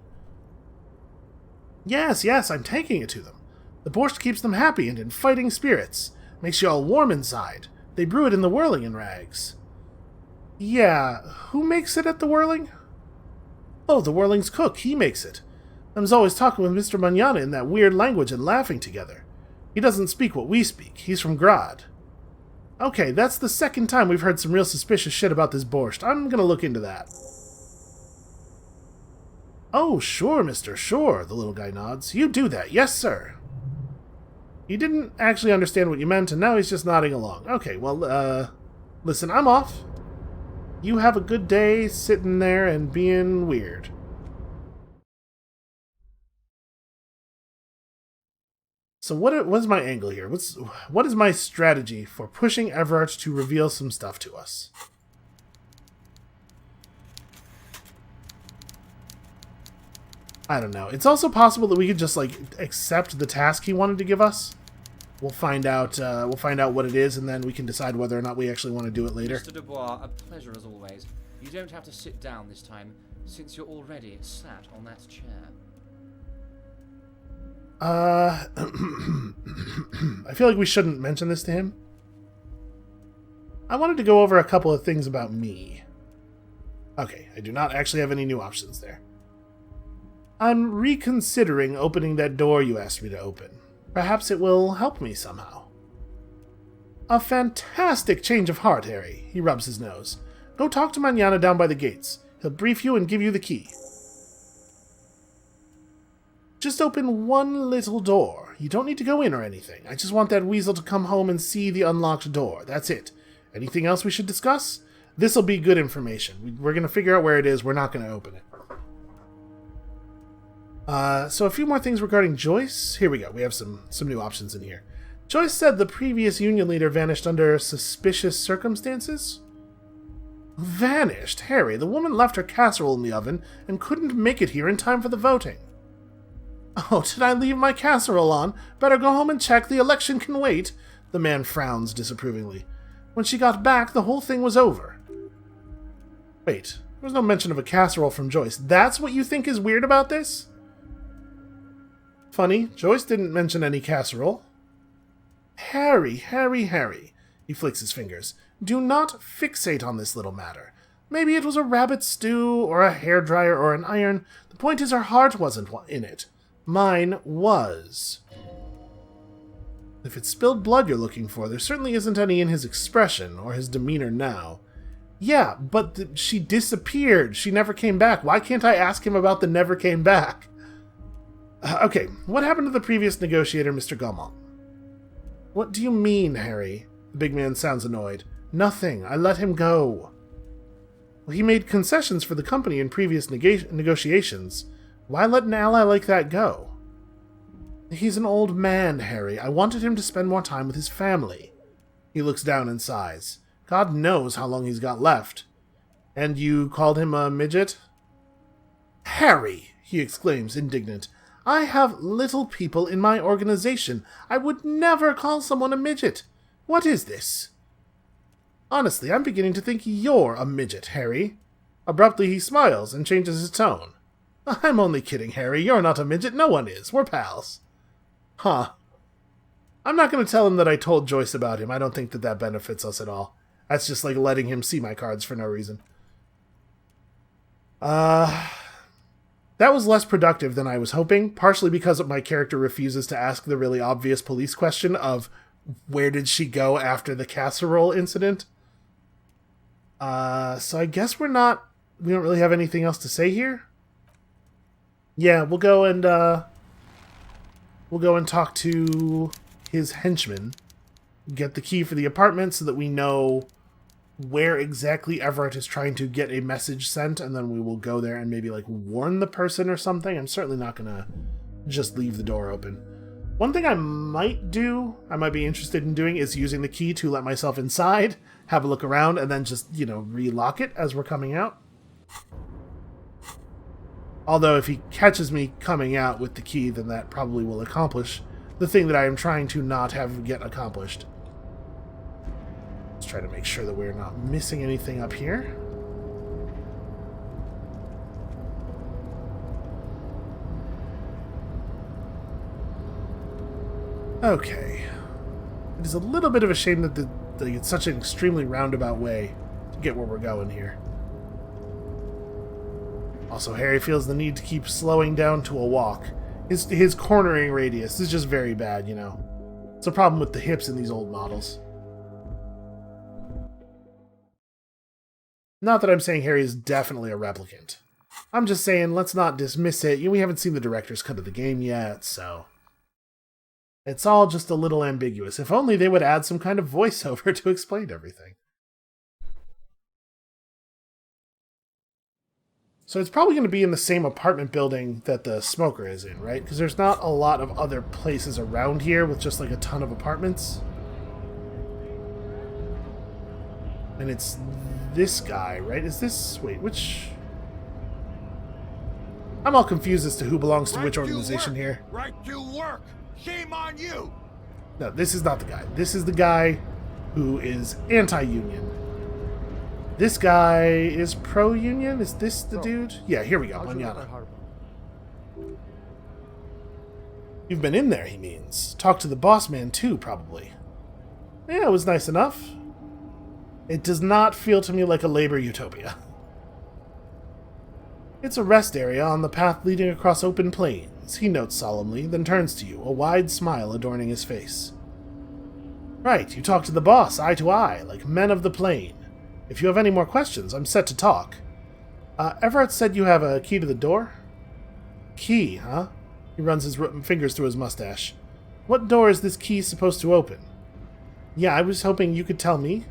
Yes, I'm taking it to them. The borscht keeps them happy and in fighting spirits. Makes you all warm inside. They brew it in the whirling in rags. Yeah, who makes it at the whirling? Oh, the whirling's cook. He makes it. Them's always talking with Mr. Manana in that weird language and laughing together. He doesn't speak what we speak. He's from Grad. Okay, that's the second time we've heard some real suspicious shit about this borscht. I'm gonna look into that. Oh, sure, mister, sure, the little guy nods. You do that. Yes, sir. He didn't actually understand what you meant, and now he's just nodding along. Okay, well, listen, I'm off. You have a good day sitting there and being weird. So what is my angle here? What is my strategy for pushing Everett to reveal some stuff to us? I don't know. It's also possible that we could just like accept the task he wanted to give us. We'll find out what it is, and then we can decide whether or not we actually want to do it later. Mr. Dubois, a pleasure as always. You don't have to sit down this time, since you're already sat on that chair. I feel like we shouldn't mention this to him. I wanted to go over a couple of things about me. Okay, I do not actually have any new options there. I'm reconsidering opening that door you asked me to open. Perhaps it will help me somehow. A fantastic change of heart, Harry. He rubs his nose. Go talk to Manana down by the gates. He'll brief you and give you the key. Just open one little door. You don't need to go in or anything. I just want that weasel to come home and see the unlocked door. That's it. Anything else we should discuss? This'll be good information. We're going to figure out where it is. We're not going to open it. So a few more things regarding Joyce. Here we go. We have some new options in here. Joyce said the previous union leader vanished under suspicious circumstances. Vanished? Harry, the woman left her casserole in the oven and couldn't make it here in time for the voting. Oh, did I leave my casserole on? Better go home and check. The election can wait. The man frowns disapprovingly. When she got back, the whole thing was over. Wait, there was no mention of a casserole from Joyce. That's what you think is weird about this? Funny, Joyce didn't mention any casserole. Harry. He flicks his fingers. Do not fixate on this little matter. Maybe it was a rabbit stew, or a hairdryer, or an iron. The point is her heart wasn't in it. Mine was. If it's spilled blood you're looking for, there certainly isn't any in his expression, or his demeanor now. Yeah, but she disappeared. She never came back. Why can't I ask him about the never came back? Okay, what happened to the previous negotiator, Mr. Gaumont? What do you mean, Harry? The big man sounds annoyed. Nothing. I let him go. Well, he made concessions for the company in previous negotiations. Why let an ally like that go? He's an old man, Harry. I wanted him to spend more time with his family. He looks down and sighs. God knows how long he's got left. And you called him a midget? Harry, he exclaims, indignant. I have little people in my organization. I would never call someone a midget. What is this? Honestly, I'm beginning to think you're a midget, Harry. Abruptly, he smiles and changes his tone. I'm only kidding, Harry. You're not a midget. No one is. We're pals. Huh. I'm not going to tell him that I told Joyce about him. I don't think that benefits us at all. That's just like letting him see my cards for no reason. That was less productive than I was hoping, partially because my character refuses to ask the really obvious police question of where did she go after the casserole incident? So I guess we don't really have anything else to say here. Yeah, we'll go and talk to his henchman, get the key for the apartment so that we know where exactly Everett is trying to get a message sent, and then we will go there and maybe like warn the person or something. I'm certainly not gonna just leave the door open. One thing I might be interested in doing, is using the key to let myself inside, have a look around, and then just, relock it as we're coming out. Although if he catches me coming out with the key, then that probably will accomplish the thing that I am trying to not have get accomplished. Let's try to make sure that we're not missing anything up here. Okay. It is a little bit of a shame that it's such an extremely roundabout way to get where we're going here. Also, Harry feels the need to keep slowing down to a walk. His cornering radius is just very bad, It's a problem with the hips in these old models. Not that I'm saying Harry is definitely a replicant. I'm just saying, let's not dismiss it. We haven't seen the director's cut of the game yet, so... It's all just a little ambiguous. If only they would add some kind of voiceover to explain everything. So it's probably going to be in the same apartment building that the smoker is in, right? Because there's not a lot of other places around here with just like a ton of apartments. And it's this guy, right? Is this... Wait, which... I'm all confused as to who belongs to which organization here. Right to work! Shame on you! No, this is not the guy. This is the guy who is anti-union. This guy is pro-union? Is this the dude? Yeah, here we go, Manana. You've been in there, he means. Talked to the boss man too, probably. Yeah, it was nice enough. It does not feel to me like a labor utopia. It's a rest area on the path leading across open plains, he notes solemnly, then turns to you, a wide smile adorning his face. Right, you talk to the boss, eye to eye, like men of the plain. If you have any more questions, I'm set to talk. Everett said you have a key to the door? Key, huh? He runs his fingers through his mustache. What door is this key supposed to open? Yeah, I was hoping you could tell me.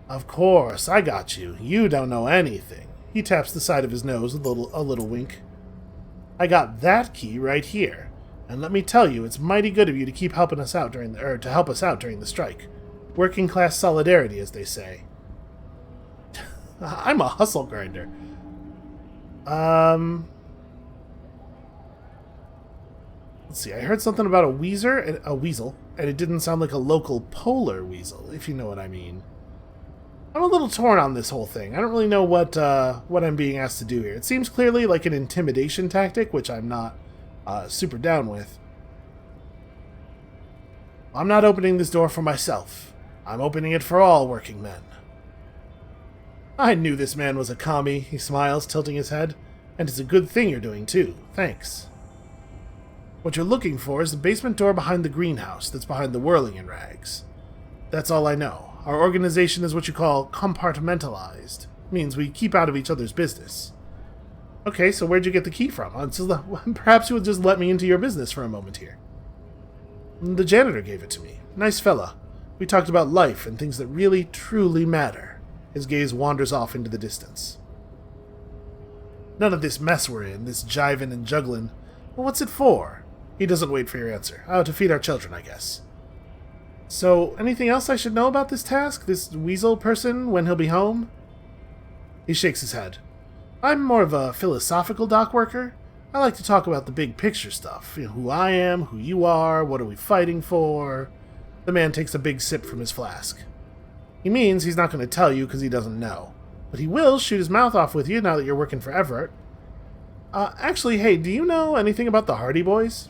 Of course, I got you. You don't know anything. He taps the side of his nose with a little wink. I got that key right here, and let me tell you, it's mighty good of you to keep helping us out during the strike. Working class solidarity, as they say. I'm a hustle grinder. Let's see. I heard something about a weasel, and it didn't sound like a local polar weasel, if you know what I mean. I'm a little torn on this whole thing. I don't really know what I'm being asked to do here. It seems clearly like an intimidation tactic, which I'm not super down with. I'm not opening this door for myself. I'm opening it for all working men. I knew this man was a commie, he smiles, tilting his head. And it's a good thing you're doing, too. Thanks. What you're looking for is the basement door behind the greenhouse that's behind the whirling in rags. That's all I know. Our organization is what you call compartmentalized. Means we keep out of each other's business. Okay, so where'd you get the key from? Perhaps you would just let me into your business for a moment here. The janitor gave it to me. Nice fella. We talked about life and things that really, truly matter. His gaze wanders off into the distance. None of this mess we're in, this jiving and juggling. Well, what's it for? He doesn't wait for your answer. Oh, to feed our children, I guess. So, anything else I should know about this task? This weasel person, when he'll be home? He shakes his head. I'm more of a philosophical dock worker. I like to talk about the big picture stuff. Who I am, who you are, what are we fighting for? The man takes a big sip from his flask. He means he's not going to tell you because he doesn't know. But he will shoot his mouth off with you now that you're working for Everett. Actually, hey, do you know anything about the Hardy Boys?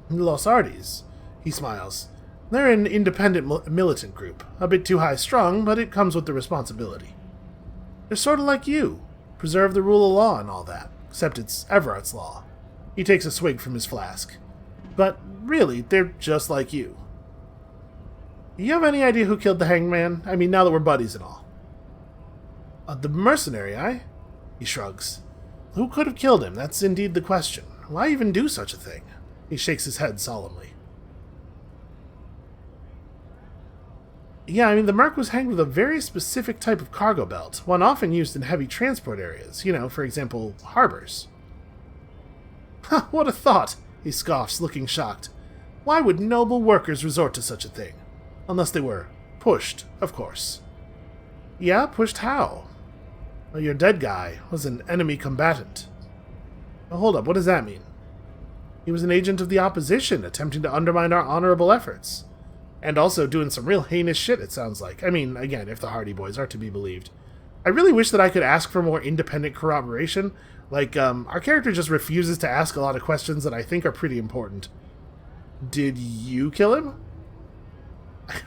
Los Hardys. He smiles. They're an independent militant group. A bit too high-strung, but it comes with the responsibility. They're sort of like you. Preserve the rule of law and all that. Except it's Everett's law. He takes a swig from his flask. But really, they're just like you. Do you have any idea who killed the hangman? I mean, now that we're buddies and all. The mercenary, eh? He shrugs. Who could have killed him? That's indeed the question. Why even do such a thing? He shakes his head solemnly. Yeah, I mean, the Merc was hanged with a very specific type of cargo belt, one often used in heavy transport areas, for example, harbors. Ha, what a thought, he scoffs, looking shocked. Why would noble workers resort to such a thing? Unless they were pushed, of course. Yeah, pushed how? Well, your dead guy was an enemy combatant. Now, hold up, what does that mean? He was an agent of the opposition, attempting to undermine our honorable efforts. And also doing some real heinous shit, it sounds like. I mean, again, if the Hardy Boys are to be believed. I really wish that I could ask for more independent corroboration. Like, our character just refuses to ask a lot of questions that I think are pretty important. Did you kill him?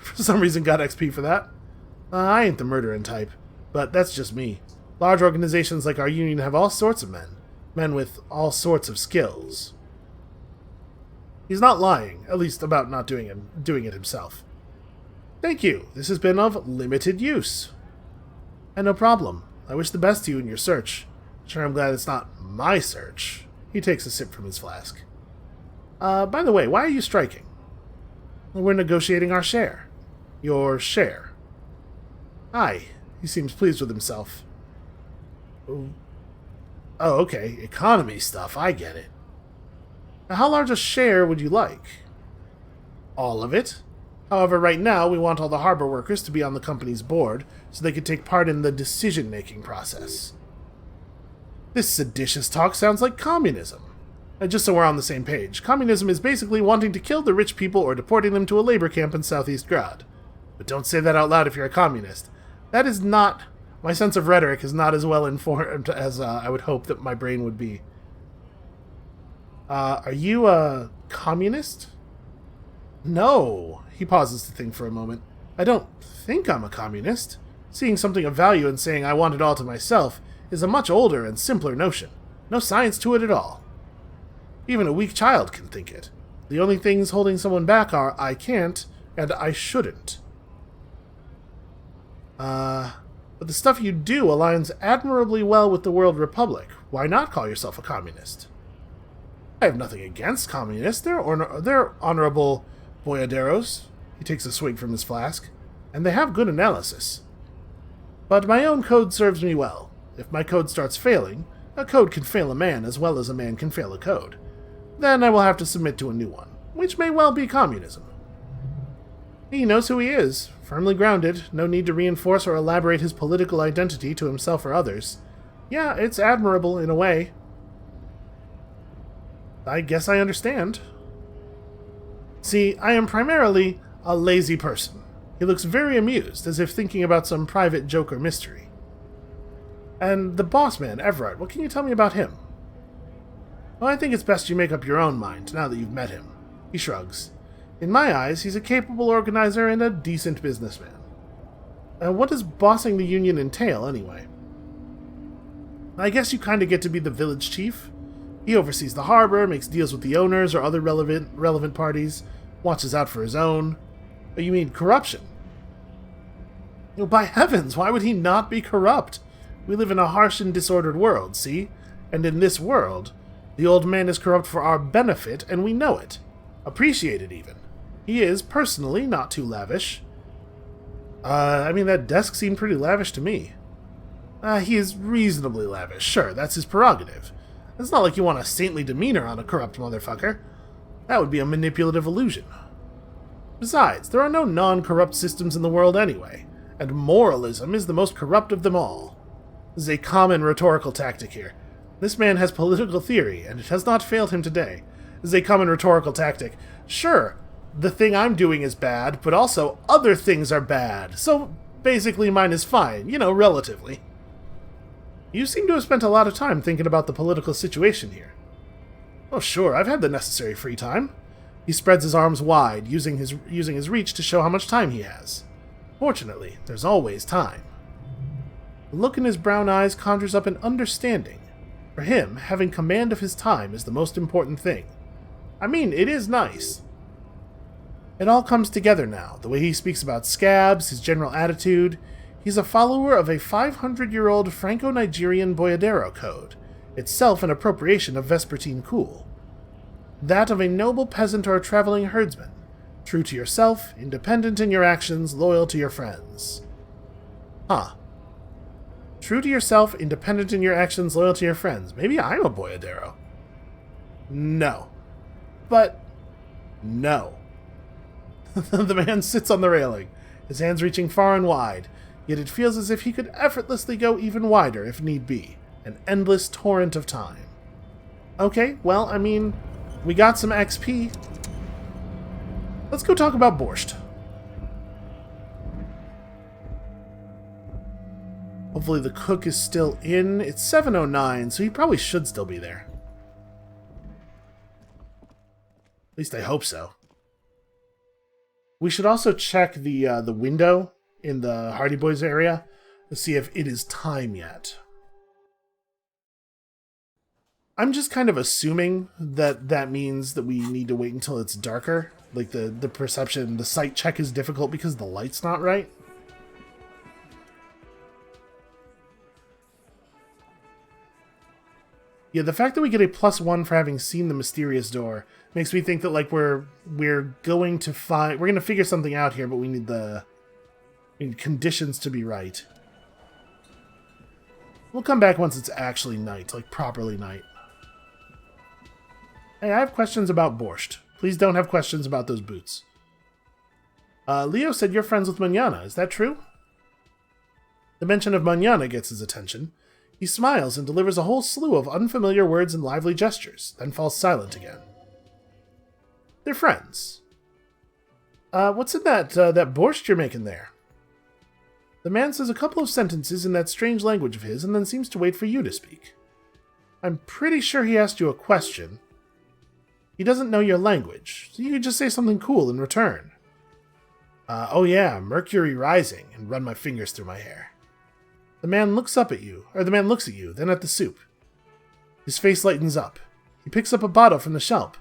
For some reason got XP for that. I ain't the murdering type, but that's just me. Large organizations like our union have all sorts of men. Men with all sorts of skills. He's not lying, at least about not doing it himself. Thank you. This has been of limited use. And no problem. I wish the best to you in your search. Sure, I'm glad it's not my search. He takes a sip from his flask. By the way, why are you striking? We're negotiating our share. Your share. Aye. He seems pleased with himself. Oh, okay. Economy stuff. I get it. Now, how large a share would you like? All of it. However, right now, we want all the harbor workers to be on the company's board, so they could take part in the decision-making process. This seditious talk sounds like communism. And just so we're on the same page, communism is basically wanting to kill the rich people or deporting them to a labor camp in Southeast Grad. But don't say that out loud if you're a communist. That is not... My sense of rhetoric is not as well informed as I would hope that my brain would be. Are you a communist? No. He pauses to think for a moment. I don't think I'm a communist. Seeing something of value and saying I want it all to myself is a much older and simpler notion. No science to it at all. Even a weak child can think it. The only things holding someone back are I can't and I shouldn't. But the stuff you do aligns admirably well with the World Republic. Why not call yourself a communist? I have nothing against communists. They're honorable boyaderos. He takes a swig from his flask. And they have good analysis. But my own code serves me well. If my code starts failing, a code can fail a man as well as a man can fail a code. Then I will have to submit to a new one, which may well be communism. He knows who he is, firmly grounded, no need to reinforce or elaborate his political identity to himself or others. Yeah, it's admirable in a way. I guess I understand. See, I am primarily a lazy person. He looks very amused, as if thinking about some private joke or mystery. And the boss man, Everett, what can you tell me about him? Well, I think it's best you make up your own mind, now that you've met him. He shrugs. In my eyes, he's a capable organizer and a decent businessman. What does bossing the union entail, anyway? I guess you kind of get to be the village chief. He oversees the harbor, makes deals with the owners or other relevant parties, watches out for his own. You mean corruption? Well, by heavens, why would he not be corrupt? We live in a harsh and disordered world, see? And in this world, the old man is corrupt for our benefit, and we know it. Appreciate it, even. He is, personally, not too lavish. I mean, that desk seemed pretty lavish to me. He is reasonably lavish, sure, that's his prerogative. It's not like you want a saintly demeanor on a corrupt motherfucker. That would be a manipulative illusion. Besides, there are no non-corrupt systems in the world anyway, and moralism is the most corrupt of them all. This is a common rhetorical tactic here. This man has political theory, and it has not failed him today. This is a common rhetorical tactic. Sure, the thing I'm doing is bad, but also other things are bad, so basically mine is fine, relatively. You seem to have spent a lot of time thinking about the political situation here. Oh, sure, I've had the necessary free time. He spreads his arms wide, using his reach to show how much time he has. Fortunately, there's always time. The look in his brown eyes conjures up an understanding. For him, having command of his time is the most important thing. I mean, it is nice. It all comes together now, the way he speaks about scabs, his general attitude. He's a follower of a 500-year-old Franco-Nigerian Boyadero code, itself an appropriation of Vespertine Cool. That of a noble peasant or a traveling herdsman. True to yourself, independent in your actions, loyal to your friends. Huh. True to yourself, independent in your actions, loyal to your friends. Maybe I'm a boyadero. No. But, no. The man sits on the railing, his hands reaching far and wide, yet it feels as if he could effortlessly go even wider if need be. An endless torrent of time. Okay, well, I mean, we got some XP. Let's go talk about Borscht. Hopefully the cook is still in. It's 7:09, so he probably should still be there. At least I hope so. We should also check the window in the Hardy Boys area to see if it is time yet. I'm just kind of assuming that that means that we need to wait until it's darker. Like the perception, the sight check is difficult because the light's not right. Yeah, the fact that we get a +1 for having seen the mysterious door makes me think that like we're going to figure something out here, but we need conditions to be right. We'll come back once it's actually night, like properly night. Hey, I have questions about Borscht. Please don't have questions about those boots. Leo said you're friends with Manana. Is that true? The mention of Manana gets his attention. He smiles and delivers a whole slew of unfamiliar words and lively gestures, then falls silent again. They're friends. What's in that borscht you're making there? The man says a couple of sentences in that strange language of his and then seems to wait for you to speak. I'm pretty sure he asked you a question. He doesn't know your language, so you could just say something cool in return. Oh yeah, Mercury rising, and run my fingers through my hair. The man looks at you, then at the soup. His face lightens up. He picks up a bottle from the shelf.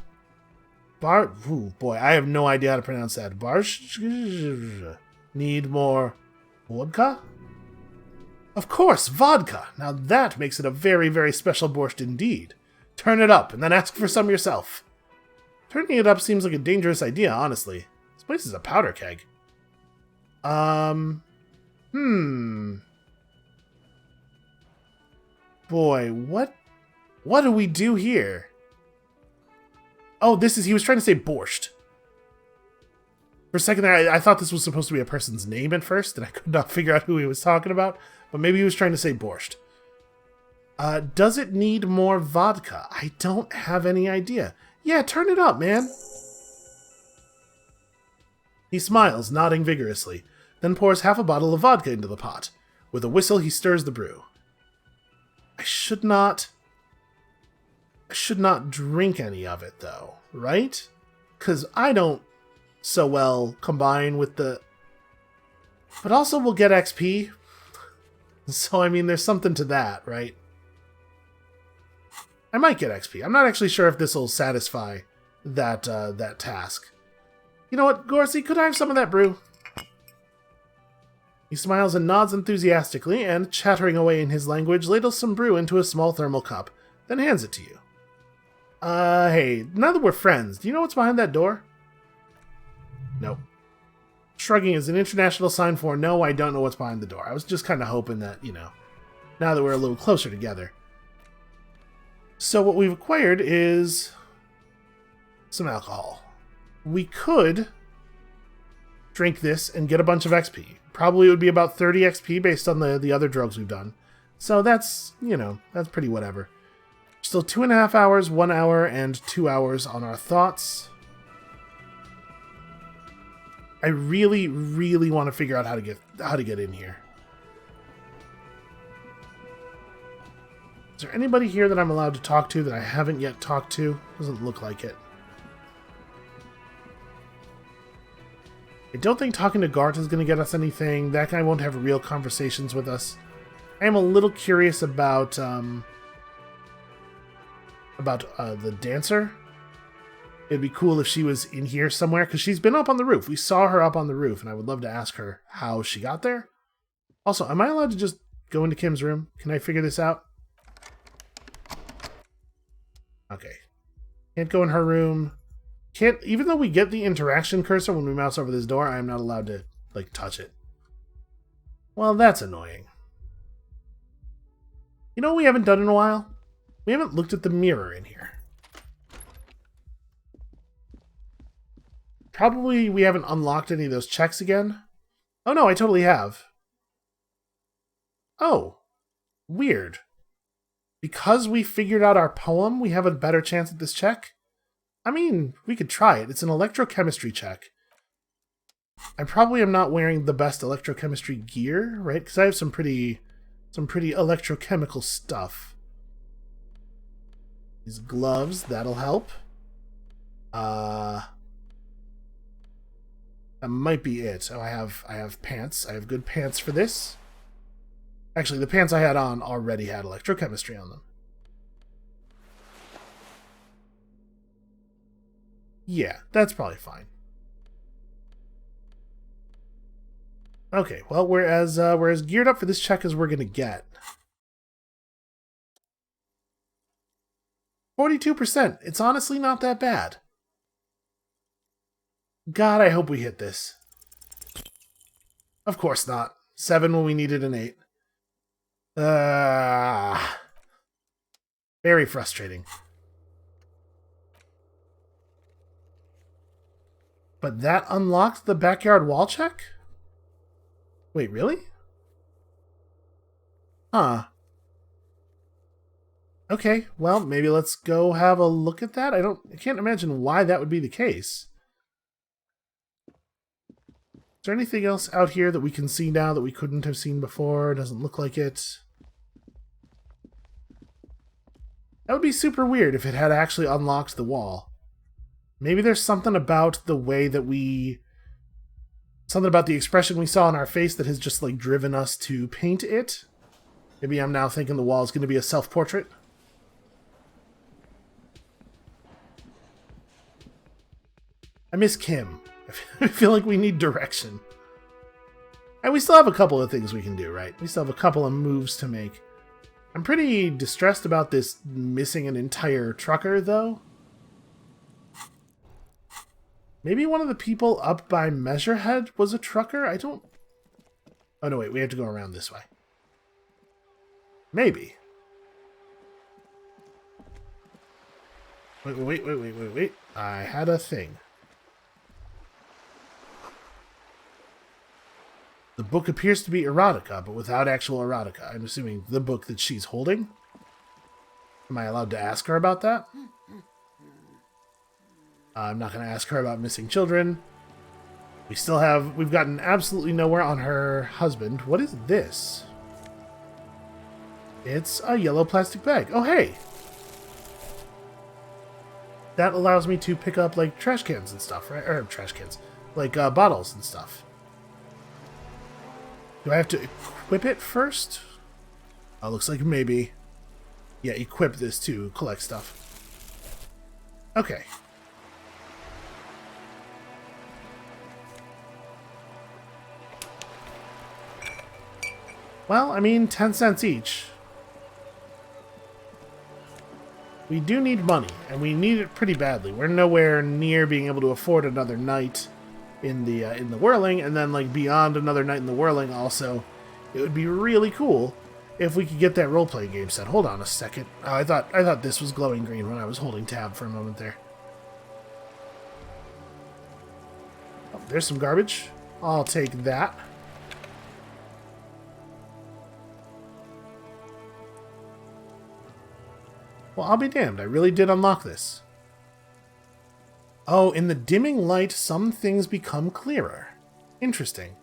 Ooh, boy, I have no idea how to pronounce that. Borscht? Need more vodka? Of course, vodka! Now that makes it a very, very special borscht indeed. Turn it up, and then ask for some yourself. Turning it up seems like a dangerous idea, honestly. This place is a powder keg. Boy, what do we do here? Oh, he was trying to say Borscht. For a second there, I thought this was supposed to be a person's name at first, and I could not figure out who he was talking about, but maybe he was trying to say Borscht. Does it need more vodka? I don't have any idea. Yeah, turn it up, man. He smiles, nodding vigorously, then pours half a bottle of vodka into the pot. With a whistle, he stirs the brew. I should not drink any of it, though, right? Because I don't so well combine with the... But also we'll get XP. So, I mean, there's something to that, right? I might get XP. I'm not actually sure if this will satisfy that task. You know what, Gorsey, could I have some of that brew? He smiles and nods enthusiastically, and, chattering away in his language, ladles some brew into a small thermal cup, then hands it to you. Hey, now that we're friends, do you know what's behind that door? Nope. Shrugging is an international sign for, no, I don't know what's behind the door. I was just kind of hoping that, now that we're a little closer together. So what we've acquired is some alcohol. We could drink this and get a bunch of XP. Probably it would be about 30 XP based on the other drugs we've done. So that's, that's pretty whatever. Still 2.5 hours, 1 hour, and 2 hours on our thoughts. I really, really want to figure out how to get in here. Is there anybody here that I'm allowed to talk to that I haven't yet talked to? Doesn't look like it. I don't think talking to Gart is going to get us anything. That guy won't have real conversations with us. I am a little curious about the dancer. It'd be cool if she was in here somewhere, because she's been up on the roof. We saw her up on the roof, and I would love to ask her how she got there. Also, am I allowed to just go into Kim's room? Can I figure this out? Okay. Can't go in her room. Can't, even though we get the interaction cursor when we mouse over this door, I am not allowed to, like, touch it. Well, that's annoying. You know what we haven't done in a while? We haven't looked at the mirror in here. Probably we haven't unlocked any of those checks again. Oh no, I totally have. Oh, weird. Because we figured out our poem, we have a better chance at this check? I mean, we could try it. It's an electrochemistry check. I probably am not wearing the best electrochemistry gear, right? Because I have some pretty electrochemical stuff. These gloves, that'll help. That might be it. Oh, I have pants. I have good pants for this. Actually, the pants I had on already had electrochemistry on them. Yeah, that's probably fine. Okay, well, we're as geared up for this check as we're gonna get. 42%. It's honestly not that bad. God, I hope we hit this. Of course not. 7 when we needed an 8. Very frustrating. But that unlocked the backyard wall check? Wait, really? Huh. Okay, well, maybe let's go have a look at that. I can't imagine why that would be the case. Is there anything else out here that we can see now that we couldn't have seen before? Doesn't look like it. That would be super weird if it had actually unlocked the wall. Maybe there's something about the way that something about the expression we saw on our face that has just, like, driven us to paint it. Maybe I'm now thinking the wall is going to be a self-portrait. I miss Kim. I feel like we need direction. And we still have a couple of things we can do, right? We still have a couple of moves to make. I'm pretty distressed about this missing an entire trucker, though. Maybe one of the people up by Measurehead was a trucker? I don't... Oh, no, wait. We have to go around this way. Maybe. Wait. I had a thing. The book appears to be erotica, but without actual erotica. I'm assuming the book that she's holding. Am I allowed to ask her about that? I'm not going to ask her about missing children. We've gotten absolutely nowhere on her husband. What is this? It's a yellow plastic bag. Oh, hey! That allows me to pick up, like, trash cans and stuff, right? Or trash cans. Like, bottles and stuff. Do I have to equip it first? Oh, looks like maybe. Yeah, equip this to collect stuff. Okay. Well, I mean, 10 cents each. We do need money, and we need it pretty badly. We're nowhere near being able to afford another night in the Whirling, and then, like, beyond another night in the Whirling also. It would be really cool if we could get that role-playing game set. Hold on a second. Oh, I thought this was glowing green when I was holding tab for a moment there. Oh, there's some garbage. I'll take that. Well, I'll be damned. I really did unlock this. Oh, in the dimming light, some things become clearer. Interesting.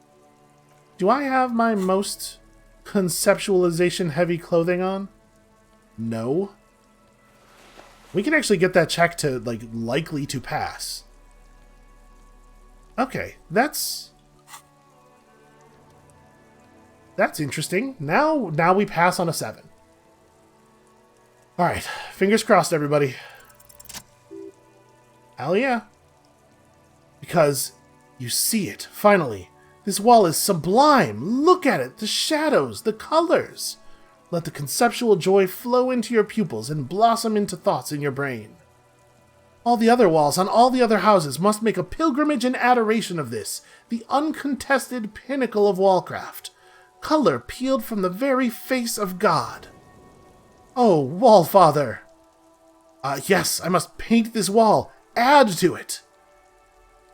Do I have my most conceptualization-heavy clothing on? No. We can actually get that check to, like, likely to pass. Okay, that's interesting. Now we pass on a 7. Alright, fingers crossed, everybody. Hell yeah. Because you see it, finally. This wall is sublime. Look at it, the shadows, the colors. Let the conceptual joy flow into your pupils and blossom into thoughts in your brain. All the other walls on all the other houses must make a pilgrimage in adoration of this, the uncontested pinnacle of wallcraft. Color peeled from the very face of God. Oh, Wallfather! Yes, I must paint this wall. Add to it.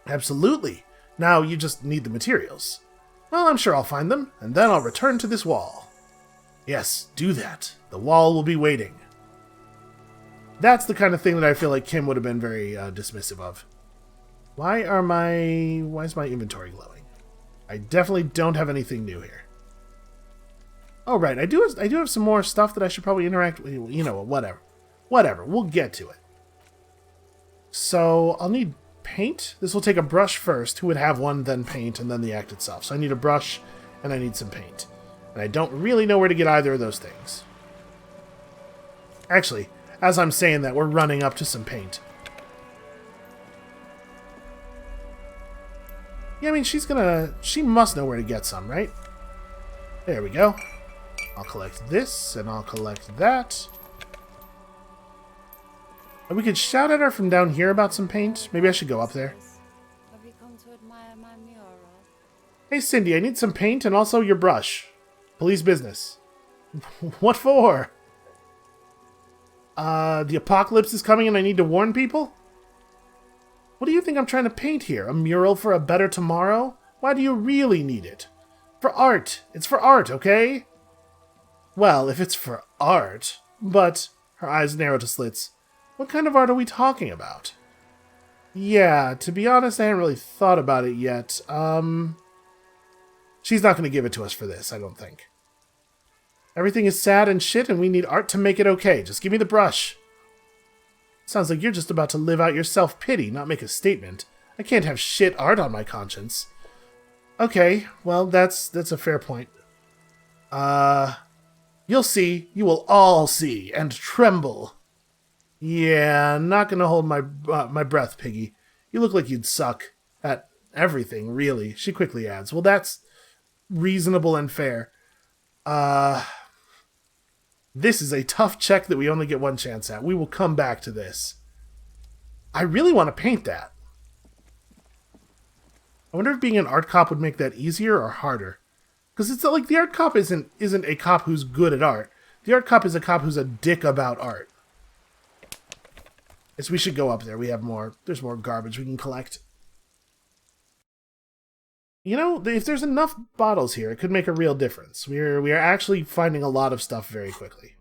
Absolutely. Now you just need the materials. Well, I'm sure I'll find them, and then I'll return to this wall. Yes, do that. The wall will be waiting. That's the kind of thing that I feel like Kim would have been very dismissive of. Why is my inventory glowing? I definitely don't have anything new here. Oh, right. I do have some more stuff that I should probably interact with. You know, whatever. Whatever. We'll get to it. So, I'll need paint. This will take a brush first. Who would have one, then paint, and then the act itself. So I need a brush, and I need some paint. And I don't really know where to get either of those things. Actually, as I'm saying that, we're running up to some paint. Yeah, I mean, she must know where to get some, right? There we go. I'll collect this, and I'll collect that. And we could shout at her from down here about some paint. Maybe I should go up there. Have you come to admire my mural? Hey, Cindy, I need some paint and also your brush. Police business. What for? The apocalypse is coming and I need to warn people? What do you think I'm trying to paint here? A mural for a better tomorrow? Why do you really need it? For art. It's for art, okay? Well, if it's for art... But, her eyes narrow to slits, what kind of art are we talking about? Yeah, to be honest, I haven't really thought about it yet. She's not going to give it to us for this, I don't think. Everything is sad and shit, and we need art to make it okay. Just give me the brush. Sounds like you're just about to live out your self-pity, not make a statement. I can't have shit art on my conscience. Okay, well, that's a fair point. You'll see. You will all see, and tremble. Yeah, not gonna hold my breath, Piggy. You look like you'd suck at everything, really. She quickly adds, well, that's reasonable and fair. This is a tough check that we only get one chance at. We will come back to this. I really want to paint that. I wonder if being an art cop would make that easier or harder. Because it's like the art cop isn't a cop who's good at art. The art cop is a cop who's a dick about art. Yes, we should go up there. We have more. There's more garbage we can collect. You know, if there's enough bottles here, it could make a real difference. We are actually finding a lot of stuff very quickly.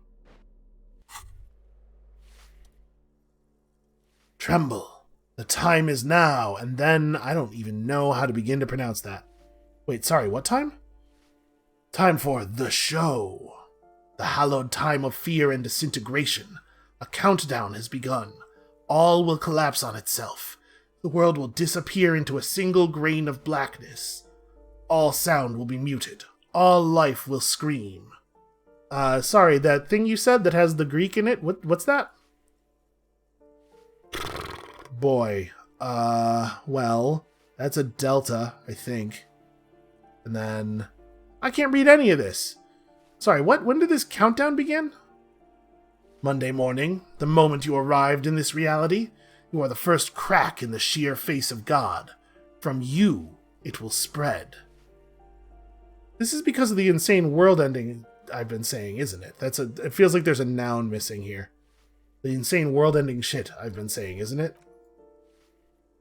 Tremble. The time is now, and then I don't even know how to begin to pronounce that. Wait, sorry, what time? Time for the show. The hallowed time of fear and disintegration. A countdown has begun. All will collapse on itself. The world will disappear into a single grain of blackness. All sound will be muted. All life will scream. Sorry, that thing you said that has the Greek in it, what's that? Boy, well, that's a delta, I think. And then... I can't read any of this. Sorry, when did this countdown begin? Monday morning, the moment you arrived in this reality, you are the first crack in the sheer face of God. From you, it will spread. This is because of the insane world ending I've been saying, isn't it? It feels like there's a noun missing here. The insane world ending shit I've been saying, isn't it?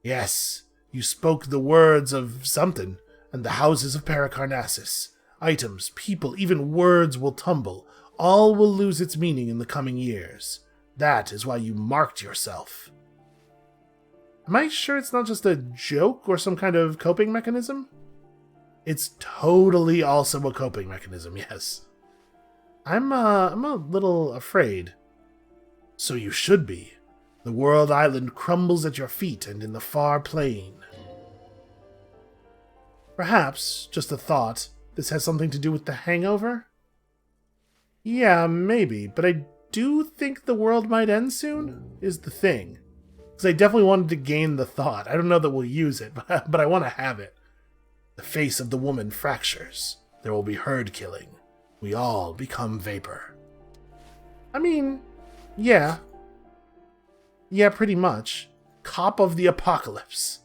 Yes, you spoke the words of something, and the houses of Paracarnassus. Items, people, even words will tumble. All will lose its meaning in the coming years. That is why you marked yourself. Am I sure it's not just a joke or some kind of coping mechanism? It's totally also a coping mechanism, yes. I'm a little afraid. So you should be. The world island crumbles at your feet and in the far plain. Perhaps, just a thought, this has something to do with the hangover? Yeah, maybe, but I do think the world might end soon, is the thing. Because I definitely wanted to gain the thought. I don't know that we'll use it, but I want to have it. The face of the woman fractures. There will be herd killing. We all become vapor. I mean, yeah. Yeah, pretty much. Cop of the apocalypse.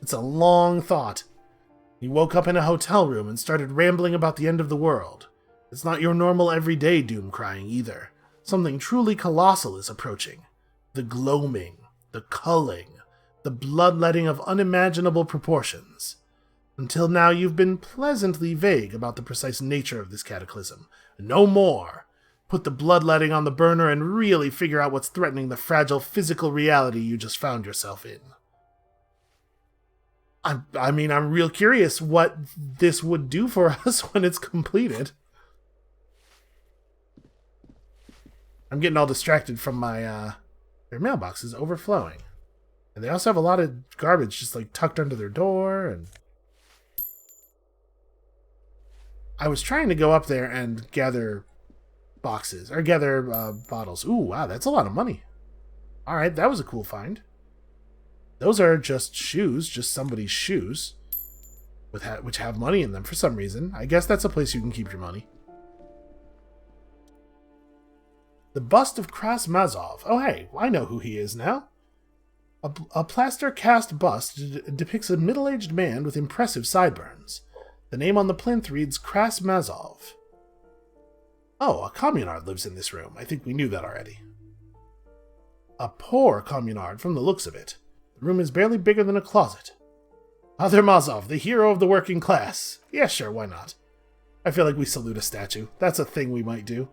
It's a long thought. You woke up in a hotel room and started rambling about the end of the world. It's not your normal everyday doom crying either. Something truly colossal is approaching. The gloaming, the culling, the bloodletting of unimaginable proportions. Until now you've been pleasantly vague about the precise nature of this cataclysm. No more! Put the bloodletting on the burner and really figure out what's threatening the fragile physical reality you just found yourself in. I mean, I'm real curious what this would do for us when it's completed. I'm getting all distracted from my, their mailbox is overflowing. And they also have a lot of garbage just, like, tucked under their door, and... I was trying to go up there and gather boxes, or gather, bottles. Ooh, wow, that's a lot of money. Alright, that was a cool find. Those are just shoes, just somebody's shoes, which have money in them for some reason. I guess that's a place you can keep your money. The bust of Kras Mazov. Oh hey, I know who he is now. A plaster cast bust depicts a middle-aged man with impressive sideburns. The name on the plinth reads Kras Mazov. Oh, a communard lives in this room. I think we knew that already. A poor communard from the looks of it. The room is barely bigger than a closet. Father Mazov, the hero of the working class. Yeah, sure, why not? I feel like we salute a statue. That's a thing we might do.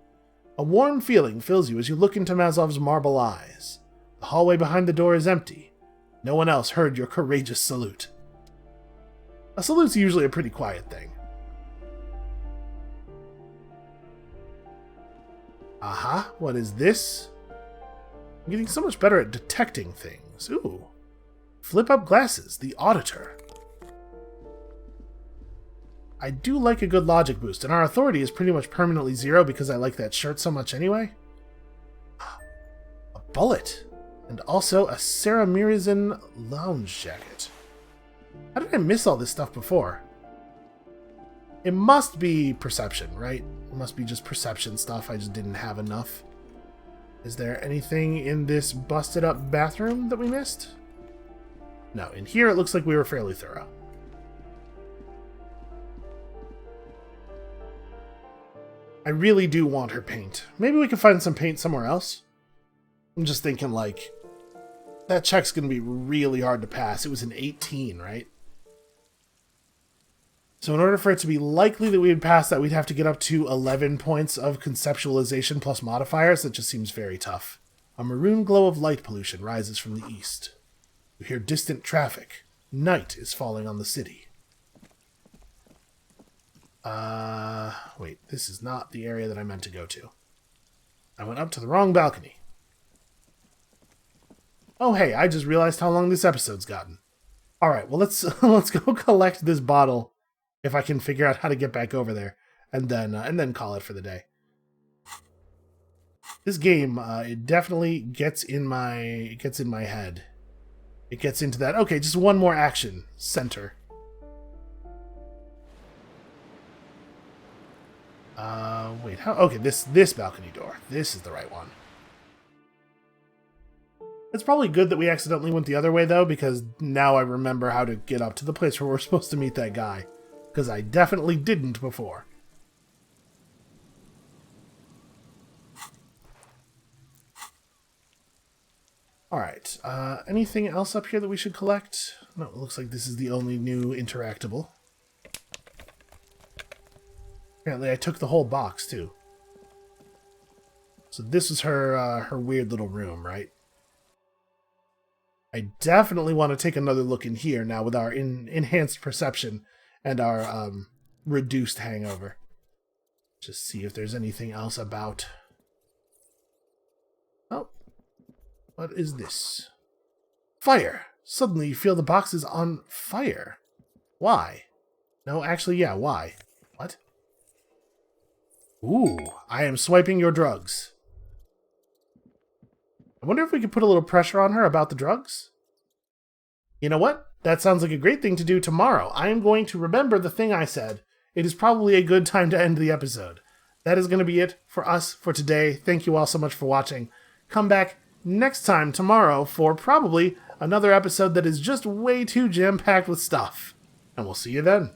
A warm feeling fills you as you look into Mazov's marble eyes. The hallway behind the door is empty. No one else heard your courageous salute. A salute's usually a pretty quiet thing. Aha, what is this? I'm getting so much better at detecting things. Ooh. Flip-up glasses, the Auditor. I do like a good logic boost, and our authority is pretty much permanently 0 because I like that shirt so much anyway. A bullet, and also a Sarah Mirizan lounge jacket. How did I miss all this stuff before? It must be perception, right? It must be just perception stuff, I just didn't have enough. Is there anything in this busted up bathroom that we missed? No, in here it looks like we were fairly thorough. I really do want her paint. Maybe we can find some paint somewhere else. I'm just thinking, like, that check's going to be really hard to pass. It was an 18, right? So in order for it to be likely that we would pass that, we'd have to get up to 11 points of conceptualization plus modifiers. That just seems very tough. A maroon glow of light pollution rises from the east. You hear distant traffic. Night is falling on the city. Wait, this is not the area that I meant to go to. I went up to the wrong balcony. Oh hey, I just realized how long this episode's gotten. Alright, well let's go collect this bottle if I can figure out how to get back over there, and then call it for the day. This game, it definitely gets in my head. It gets into that, okay, just one more action center. Wait, how? Okay, this balcony door. This is the right one. It's probably good that we accidentally went the other way, though, because now I remember how to get up to the place where we're supposed to meet that guy. Because I definitely didn't before. Alright, anything else up here that we should collect? No, it looks like this is the only new interactable. Apparently I took the whole box, too. So this is her weird little room, right? I definitely want to take another look in here now with our enhanced perception and our reduced hangover. Just see if there's anything else about... Oh. What is this? Fire! Suddenly you feel the box is on fire. Why? No, actually, yeah, why? What? Ooh, I am swiping your drugs. I wonder if we could put a little pressure on her about the drugs? You know what? That sounds like a great thing to do tomorrow. I am going to remember the thing I said. It is probably a good time to end the episode. That is going to be it for us for today. Thank you all so much for watching. Come back next time tomorrow for probably Another episode that is just way too jam-packed with stuff. And we'll see you then.